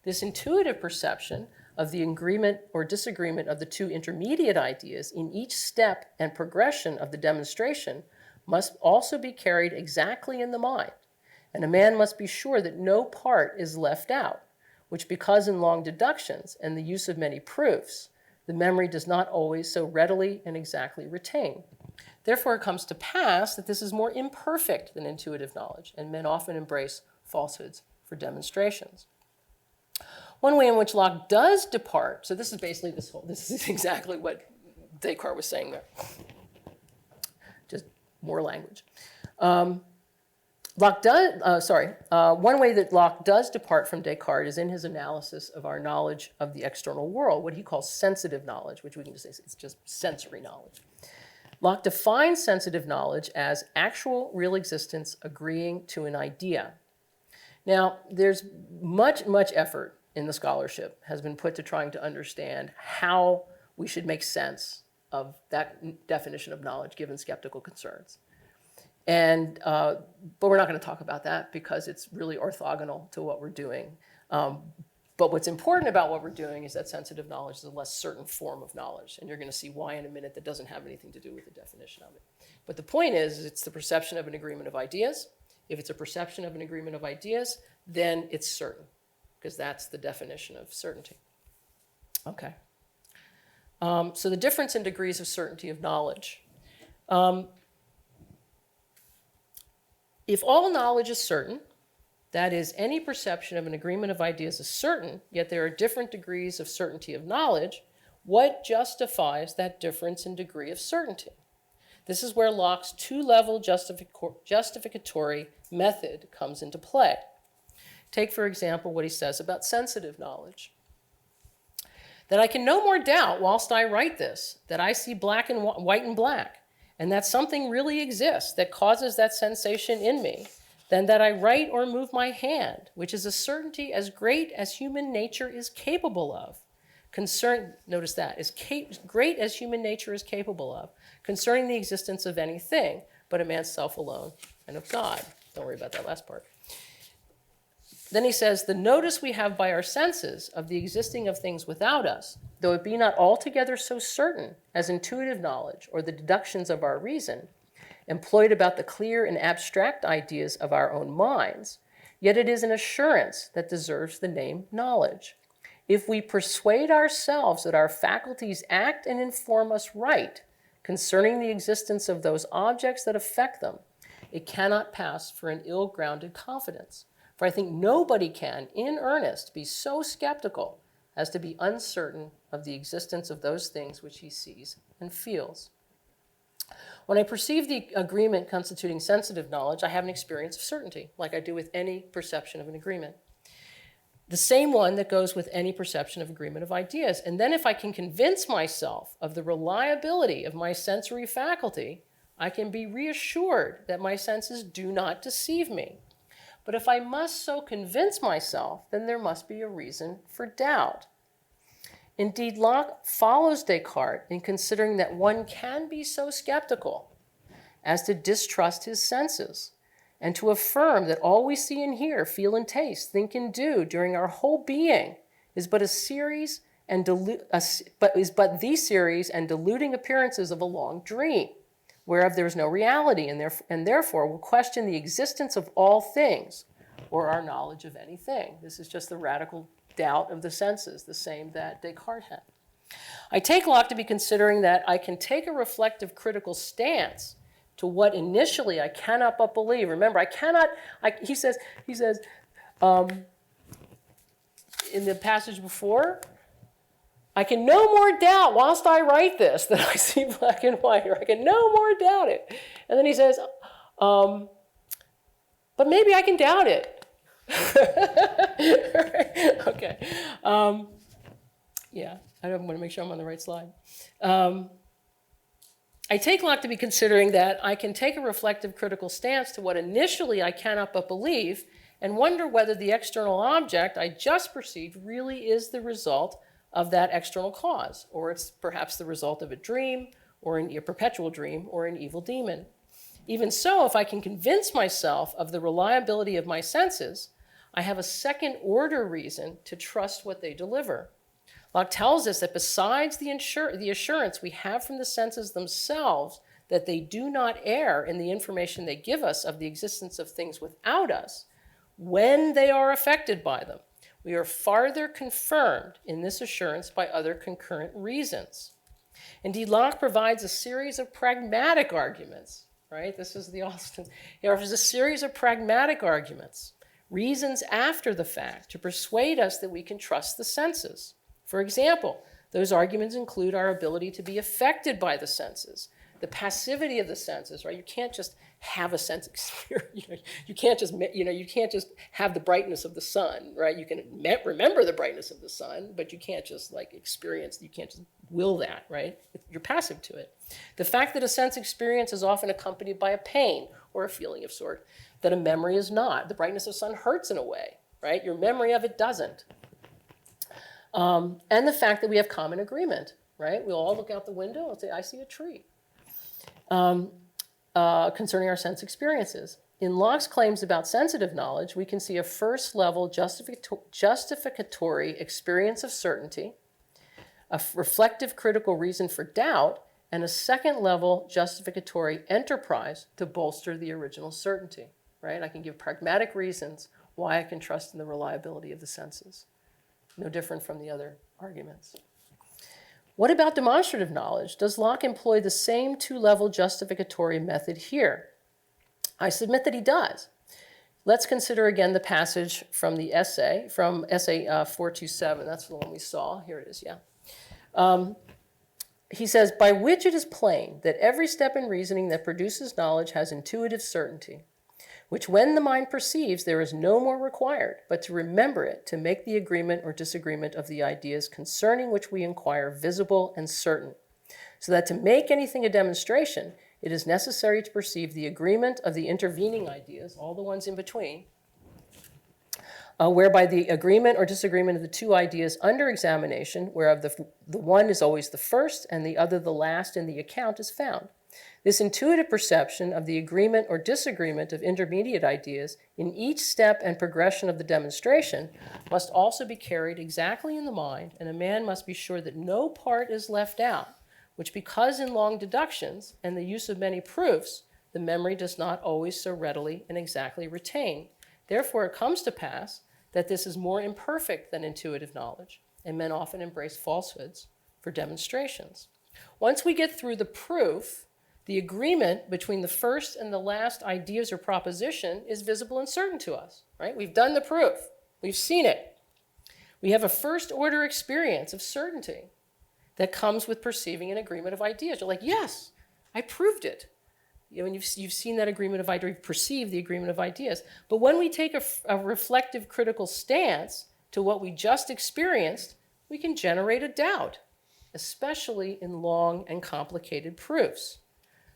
This intuitive perception of the agreement or disagreement of the two intermediate ideas in each step and progression of the demonstration must also be carried exactly in the mind, and a man must be sure that no part is left out, which because in long deductions and the use of many proofs, the memory does not always so readily and exactly retain. Therefore, it comes to pass that this is more imperfect than intuitive knowledge, and men often embrace falsehoods for demonstrations. One way in which Locke does depart, so this is basically this is exactly what Descartes was saying there. Just more language. One way that Locke does depart from Descartes is in his analysis of our knowledge of the external world, what he calls sensitive knowledge, which we can just say it's just sensory knowledge. Locke defines sensitive knowledge as actual real existence agreeing to an idea. Now, there's much effort in the scholarship has been put to trying to understand how we should make sense of that definition of knowledge given skeptical concerns. And, but we're not going to talk about that because it's really orthogonal to what we're doing. But what's important about what we're doing is that sensitive knowledge is a less certain form of knowledge. And you're going to see why in a minute that doesn't have anything to do with the definition of it. But the point is it's the perception of an agreement of ideas. If it's a perception of an agreement of ideas, then it's certain, because that's the definition of certainty. Okay. So the difference in degrees of certainty of knowledge. If all knowledge is certain, that is, any perception of an agreement of ideas is certain, yet there are different degrees of certainty of knowledge, what justifies that difference in degree of certainty? This is where Locke's two-level justificatory method comes into play. Take, for example, what he says about sensitive knowledge. That I can no more doubt, whilst I write this, that I see black and white and black, and that something really exists that causes that sensation in me, than that I write or move my hand, which is a certainty as great as human nature is capable of. Notice that, as great as human nature is capable of, concerning the existence of anything but a man's self alone and of God. Don't worry about that last part. Then he says, the notice we have by our senses of the existing of things without us, though it be not altogether so certain as intuitive knowledge or the deductions of our reason, employed about the clear and abstract ideas of our own minds, yet it is an assurance that deserves the name knowledge. If we persuade ourselves that our faculties act and inform us right concerning the existence of those objects that affect them, it cannot pass for an ill-grounded confidence. For I think nobody can, in earnest, be so skeptical as to be uncertain of the existence of those things which he sees and feels. When I perceive the agreement constituting sensitive knowledge, I have an experience of certainty, like I do with any perception of an agreement. The same one that goes with any perception of agreement of ideas. And then if I can convince myself of the reliability of my sensory faculty, I can be reassured that my senses do not deceive me. But if I must so convince myself, then there must be a reason for doubt. Indeed, Locke follows Descartes in considering that one can be so skeptical as to distrust his senses and to affirm that all we see and hear, feel and taste, think and do during our whole being is but the series and deluding appearances of a long dream, whereof there is no reality, and therefore will question the existence of all things or our knowledge of anything. This is just the radical doubt of the senses, the same that Descartes had. I take Locke to be considering that I can take a reflective critical stance to what initially I cannot but believe. Remember, he says in the passage before, I can no more doubt whilst I write this that I see black and white, or I can no more doubt it. And then he says, but maybe I can doubt it. Okay. Yeah, I want to make sure I'm on the right slide. I take Locke to be considering that I can take a reflective critical stance to what initially I cannot but believe and wonder whether the external object I just perceived really is the result of that external cause, or it's perhaps the result of a dream, or a perpetual dream, or an evil demon. Even so, if I can convince myself of the reliability of my senses, I have a second-order reason to trust what they deliver. Locke tells us that besides the assurance we have from the senses themselves that they do not err in the information they give us of the existence of things without us, when they are affected by them, we are farther confirmed in this assurance by other concurrent reasons. Indeed, Locke provides a series of pragmatic arguments, right? This is the Austin. He offers a series of pragmatic arguments, reasons after the fact, to persuade us that we can trust the senses. For example, those arguments include our ability to be affected by the senses, the passivity of the senses, right? You can't just have a sense experience. You can't just have the brightness of the sun, right? You can remember the brightness of the sun, but you can't just experience, you can't just will that, right? You're passive to it. The fact that a sense experience is often accompanied by a pain or a feeling of sort that a memory is not. The brightness of the sun hurts in a way, right? Your memory of it doesn't. And the fact that we have common agreement, right? We'll all look out the window and say, I see a tree. Concerning our sense experiences. in Locke's claims about sensitive knowledge, we can see a first-level justificatory experience of certainty, a reflective critical reason for doubt, and a second-level justificatory enterprise to bolster the original certainty, right? I can give pragmatic reasons why I can trust in the reliability of the senses. No different from the other arguments. What about demonstrative knowledge? Does Locke employ the same two-level justificatory method here? I submit that he does. Let's consider again the passage from the essay, from essay 427. That's the one we saw. Here it is, yeah. He says, by which it is plain that every step in reasoning that produces knowledge has intuitive certainty, which when the mind perceives, there is no more required but to remember it, to make the agreement or disagreement of the ideas concerning which we inquire visible and certain, so that to make anything a demonstration, it is necessary to perceive the agreement of the intervening ideas, all the ones in between, whereby the agreement or disagreement of the two ideas under examination, whereof the one is always the first and the other the last in the account, is found. This intuitive perception of the agreement or disagreement of intermediate ideas in each step and progression of the demonstration must also be carried exactly in the mind, and a man must be sure that no part is left out, which because in long deductions and the use of many proofs, the memory does not always so readily and exactly retain. Therefore, it comes to pass that this is more imperfect than intuitive knowledge, and men often embrace falsehoods for demonstrations. Once we get through the proof, the agreement between the first and the last ideas or proposition is visible and certain to us, right? We've done the proof. We've seen it. We have a first order experience of certainty that comes with perceiving an agreement of ideas. You're like, yes, I proved it. You know, and you've seen that agreement of ideas, perceived the agreement of ideas. But when we take a reflective critical stance to what we just experienced, we can generate a doubt, especially in long and complicated proofs.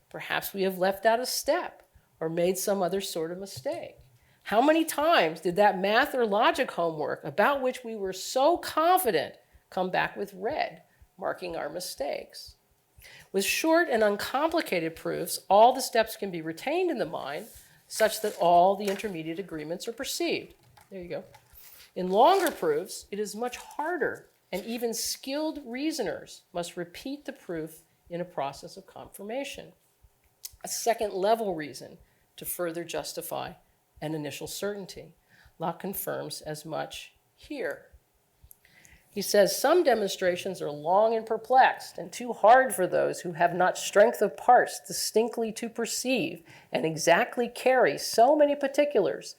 Perhaps we have left out a step or made some other sort of mistake. How many times did that math or logic homework about which we were so confident come back with red, marking our mistakes? With short and uncomplicated proofs, all the steps can be retained in the mind such that all the intermediate agreements are perceived. There you go. In longer proofs, it is much harder, and even skilled reasoners must repeat the proof in a process of confirmation. A second-level reason to further justify an initial certainty. Locke confirms as much here. He says, some demonstrations are long and perplexed and too hard for those who have not strength of parts distinctly to perceive and exactly carry so many particulars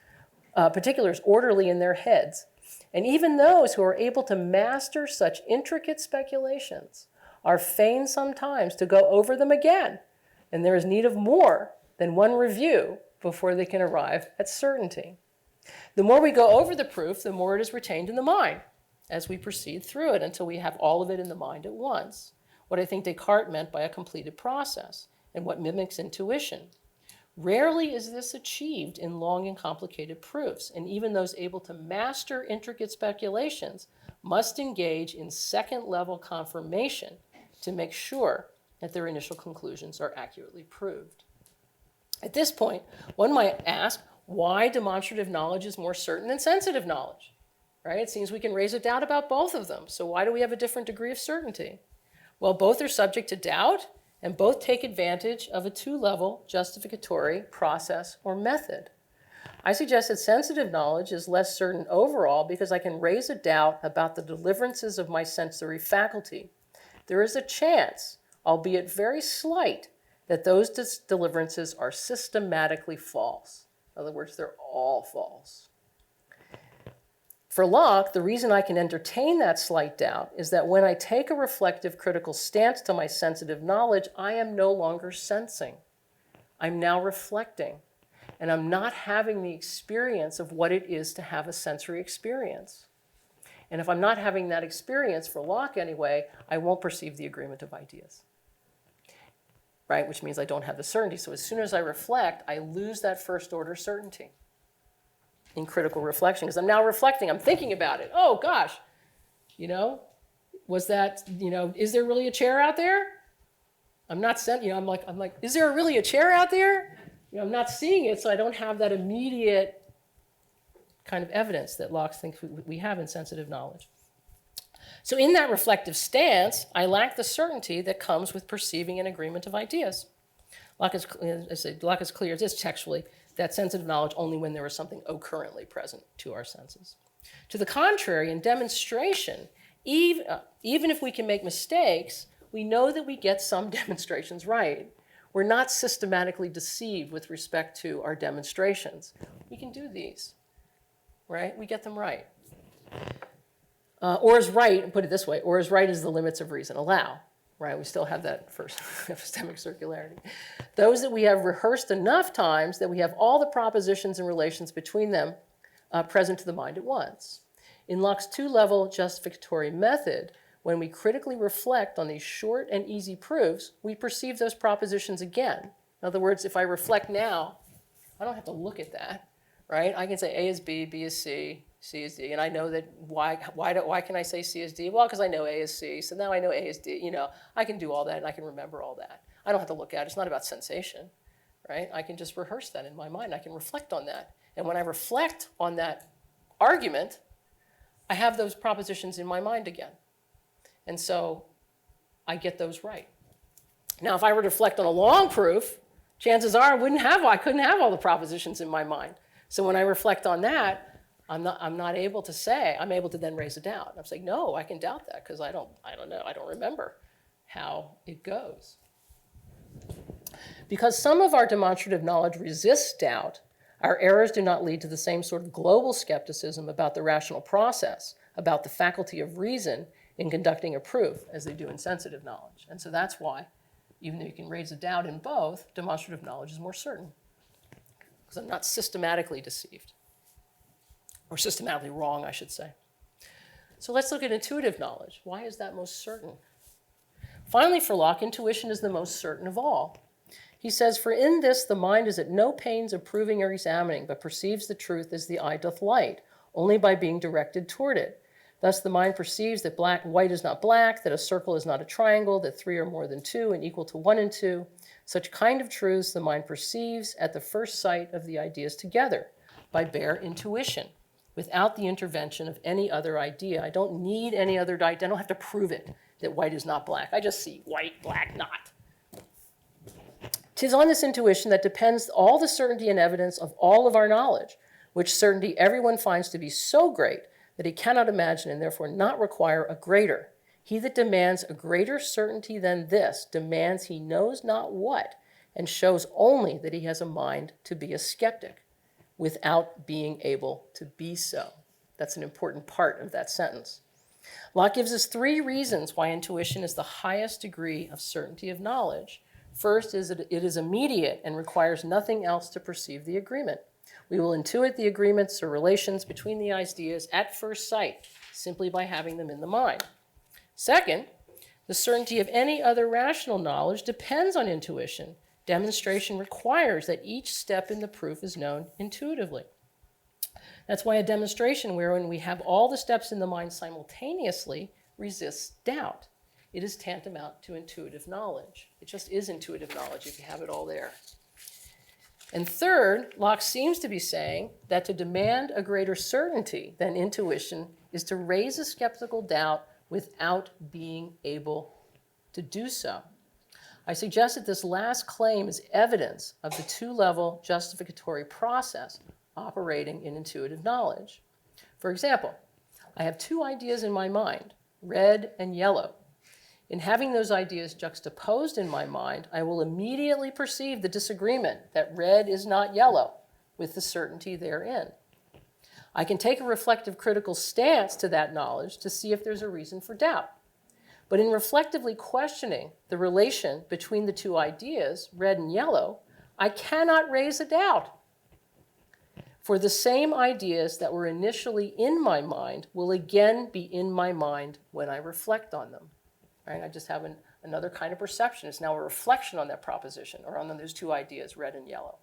orderly in their heads. And even those who are able to master such intricate speculations are fain sometimes to go over them again, and there is need of more than one review before they can arrive at certainty. The more we go over the proof, the more it is retained in the mind as we proceed through it until we have all of it in the mind at once. What I think Descartes meant by a completed process and what mimics intuition. Rarely is this achieved in long and complicated proofs, and even those able to master intricate speculations must engage in second-level confirmation to make sure that their initial conclusions are accurately proved. At this point, one might ask why demonstrative knowledge is more certain than sensitive knowledge. Right? It seems we can raise a doubt about both of them. So why do we have a different degree of certainty? Well, both are subject to doubt, and both take advantage of a two-level justificatory process or method. I suggest that sensitive knowledge is less certain overall because I can raise a doubt about the deliverances of my sensory faculty. There is a chance, albeit very slight, that those deliverances are systematically false. In other words, they're all false. For Locke, the reason I can entertain that slight doubt is that when I take a reflective critical stance to my sensitive knowledge, I am no longer sensing. I'm now reflecting, and I'm not having the experience of what it is to have a sensory experience. And if I'm not having that experience, for Locke anyway, I won't perceive the agreement of ideas, right? Which means I don't have the certainty. So as soon as I reflect, I lose that first order certainty in critical reflection, because I'm now reflecting, I'm thinking about it. Oh gosh, was that, is there really a chair out there? I'm not, I'm like, is there really a chair out there? I'm not seeing it, so I don't have that immediate kind of evidence that Locke thinks we have in sensitive knowledge. So in that reflective stance, I lack the certainty that comes with perceiving an agreement of ideas. Locke is clear as is textually that sensitive knowledge only when there is something occurrently present to our senses. To the contrary, in demonstration, even if we can make mistakes, we know that we get some demonstrations right. We're not systematically deceived with respect to our demonstrations. We can do these, right? We get them right. Or is right, put it this way, or is right as the limits of reason allow, right? We still have that first epistemic circularity. Those that we have rehearsed enough times that we have all the propositions and relations between them present to the mind at once. In Locke's two-level justificatory method, when we critically reflect on these short and easy proofs, we perceive those propositions again. In other words, if I reflect now, I don't have to look at that, right? I can say A is B, B is C, C is D, and I know that why can I say C is D? Well, because I know A is C, so now I know A is D. I can do all that and I can remember all that. I don't have to look at it. It's not about sensation, right? I can just rehearse that in my mind. I can reflect on that. And when I reflect on that argument, I have those propositions in my mind again. And so I get those right. Now, if I were to reflect on a long proof, chances are I couldn't have all the propositions in my mind. So when I reflect on that, I'm not able to say, I'm able to then raise a doubt. I'm saying, no, I can doubt that because I don't know, I don't remember how it goes. Because some of our demonstrative knowledge resists doubt, our errors do not lead to the same sort of global skepticism about the rational process, about the faculty of reason in conducting a proof as they do in sensitive knowledge. And so that's why, even though you can raise a doubt in both, demonstrative knowledge is more certain. Because I'm not systematically deceived. Or systematically wrong, I should say. So let's look at intuitive knowledge. Why is that most certain? Finally, for Locke, intuition is the most certain of all. He says, for in this the mind is at no pains of proving or examining, but perceives the truth as the eye doth light, only by being directed toward it. Thus the mind perceives that white is not black, that a circle is not a triangle, that 3 are more than 2 and equal to 1 and 2. Such kind of truths the mind perceives at the first sight of the ideas together, by bare intuition, without the intervention of any other idea. I don't need any other idea. I don't have to prove it, that white is not black. I just see white, black, not. 'Tis on this intuition that depends all the certainty and evidence of all of our knowledge, which certainty everyone finds to be so great that he cannot imagine and therefore not require a greater. He that demands a greater certainty than this demands he knows not what, and shows only that he has a mind to be a skeptic, without being able to be so. That's an important part of that sentence. Locke gives us 3 reasons why intuition is the highest degree of certainty of knowledge. First is that it is immediate and requires nothing else to perceive the agreement. We will intuit the agreements or relations between the ideas at first sight, simply by having them in the mind. Second, the certainty of any other rational knowledge depends on intuition. Demonstration requires that each step in the proof is known intuitively. That's why a demonstration wherein we have all the steps in the mind simultaneously resists doubt. It is tantamount to intuitive knowledge. It just is intuitive knowledge if you have it all there. And third, Locke seems to be saying that to demand a greater certainty than intuition is to raise a skeptical doubt without being able to do so. I suggest that this last claim is evidence of the 2-level justificatory process operating in intuitive knowledge. For example, I have 2 ideas in my mind, red and yellow. In having those ideas juxtaposed in my mind, I will immediately perceive the disagreement that red is not yellow with the certainty therein. I can take a reflective critical stance to that knowledge to see if there's a reason for doubt. But in reflectively questioning the relation between the 2 ideas, red and yellow, I cannot raise a doubt. For the same ideas that were initially in my mind will again be in my mind when I reflect on them. Right? I just have another kind of perception. It's now a reflection on that proposition, or on those 2 ideas, red and yellow.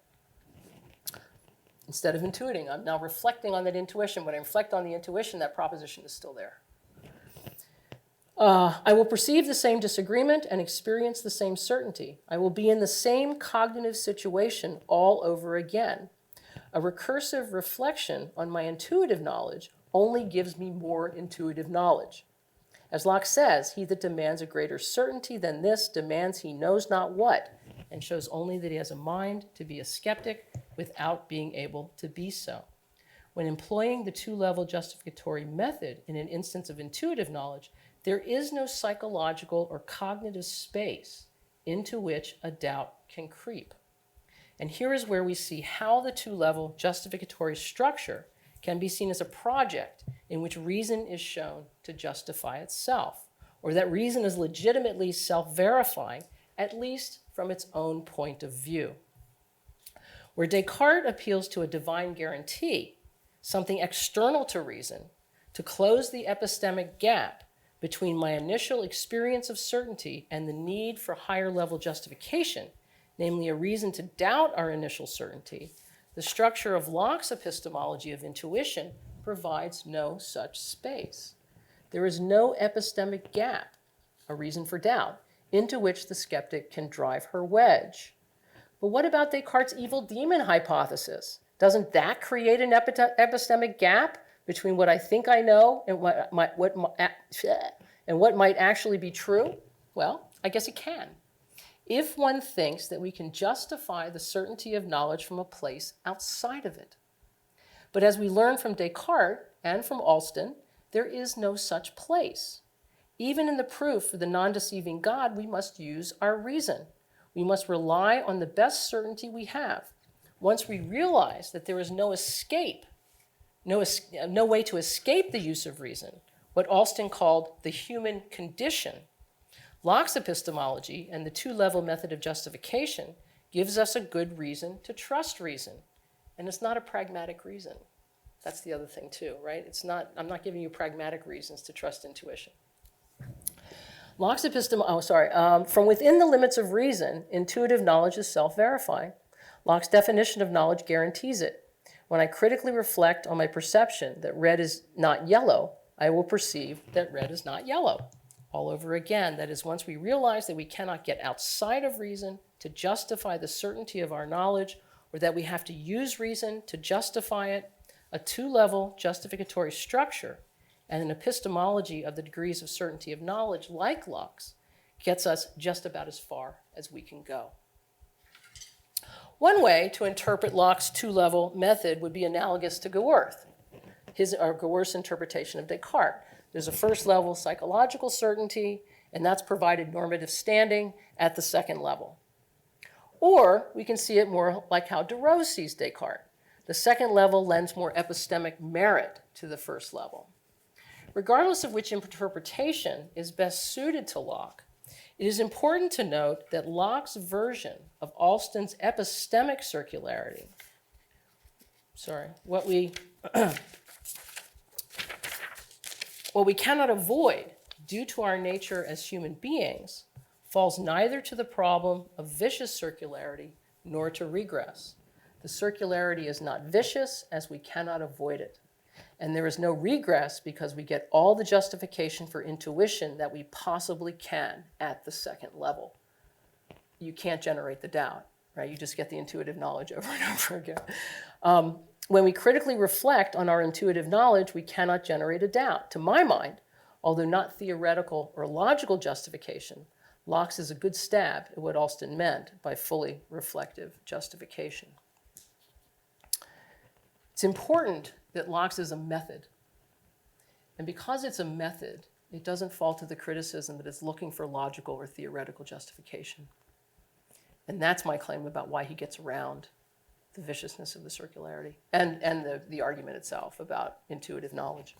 Instead of intuiting, I'm now reflecting on that intuition. When I reflect on the intuition, that proposition is still there. I will perceive the same disagreement and experience the same certainty. I will be in the same cognitive situation all over again. A recursive reflection on my intuitive knowledge only gives me more intuitive knowledge. As Locke says, he that demands a greater certainty than this demands he knows not what, and shows only that he has a mind to be a skeptic without being able to be so. When employing the two-level justificatory method in an instance of intuitive knowledge, there is no psychological or cognitive space into which a doubt can creep. And here is where we see how the two-level justificatory structure can be seen as a project in which reason is shown to justify itself, or that reason is legitimately self-verifying, at least from its own point of view. Where Descartes appeals to a divine guarantee, something external to reason, to close the epistemic gap between my initial experience of certainty and the need for higher-level justification, namely a reason to doubt our initial certainty, the structure of Locke's epistemology of intuition provides no such space. There is no epistemic gap, a reason for doubt, into which the skeptic can drive her wedge. But what about Descartes' evil demon hypothesis? Doesn't that create an epistemic gap between what I think I know and what might actually be true? Well, I guess it can. If one thinks that we can justify the certainty of knowledge from a place outside of it. But as we learn from Descartes and from Alston, there is no such place. Even in the proof for the non-deceiving God, we must use our reason. We must rely on the best certainty we have. Once we realize that there is no escape, no way to escape the use of reason, what Alston called the human condition, Locke's epistemology and the two-level method of justification gives us a good reason to trust reason. And it's not a pragmatic reason. That's the other thing too, right? I'm not giving you pragmatic reasons to trust intuition. Locke's from within the limits of reason, intuitive knowledge is self-verifying. Locke's definition of knowledge guarantees it. When I critically reflect on my perception that red is not yellow, I will perceive that red is not yellow. All over again, that is, once we realize that we cannot get outside of reason to justify the certainty of our knowledge, or that we have to use reason to justify it, a two-level justificatory structure and an epistemology of the degrees of certainty of knowledge, like Locke's, gets us just about as far as we can go. One way to interpret Locke's two-level method would be analogous to Gowerth's interpretation of Descartes. There's a first-level psychological certainty, and that's provided normative standing at the second level. Or we can see it more like how Diderot sees Descartes. The second level lends more epistemic merit to the first level. Regardless of which interpretation is best suited to Locke, it is important to note that Locke's version of Alston's epistemic circularity, what we cannot avoid due to our nature as human beings, falls neither to the problem of vicious circularity nor to regress. The circularity is not vicious as we cannot avoid it. And there is no regress because we get all the justification for intuition that we possibly can at the second level. You can't generate the doubt, right? You just get the intuitive knowledge over and over again. When we critically reflect on our intuitive knowledge, we cannot generate a doubt. To my mind, although not theoretical or logical justification, Locke's is a good stab at what Alston meant by fully reflective justification. It's important that Locke's is a method. And because it's a method, it doesn't fall to the criticism that it's looking for logical or theoretical justification. And that's my claim about why he gets around the viciousness of the circularity and the argument itself about intuitive knowledge.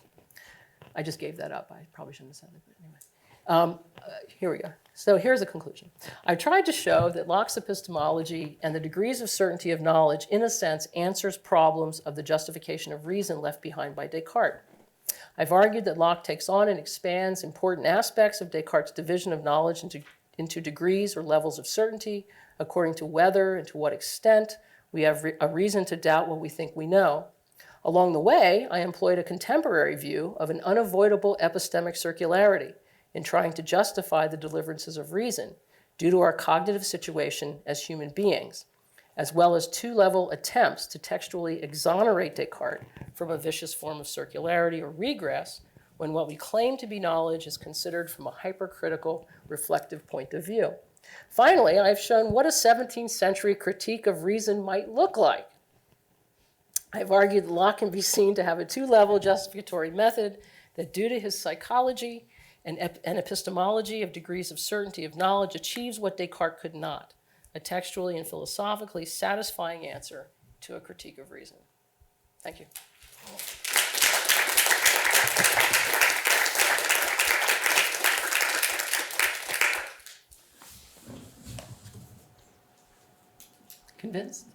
I just gave that up. I probably shouldn't have said it, but anyway. Here we go. So here's a conclusion. I've tried to show that Locke's epistemology and the degrees of certainty of knowledge, in a sense, answers problems of the justification of reason left behind by Descartes. I've argued that Locke takes on and expands important aspects of Descartes' division of knowledge into degrees or levels of certainty, according to whether and to what extent we have a reason to doubt what we think we know. Along the way, I employed a contemporary view of an unavoidable epistemic circularity, in trying to justify the deliverances of reason due to our cognitive situation as human beings, as well as two-level attempts to textually exonerate Descartes from a vicious form of circularity or regress when what we claim to be knowledge is considered from a hypercritical, reflective point of view. Finally, I've shown what a 17th century critique of reason might look like. I've argued that Locke can be seen to have a two-level justificatory method that, due to his psychology and epistemology of degrees of certainty of knowledge, achieves what Descartes could not, a textually and philosophically satisfying answer to a critique of reason. Thank you. Convinced?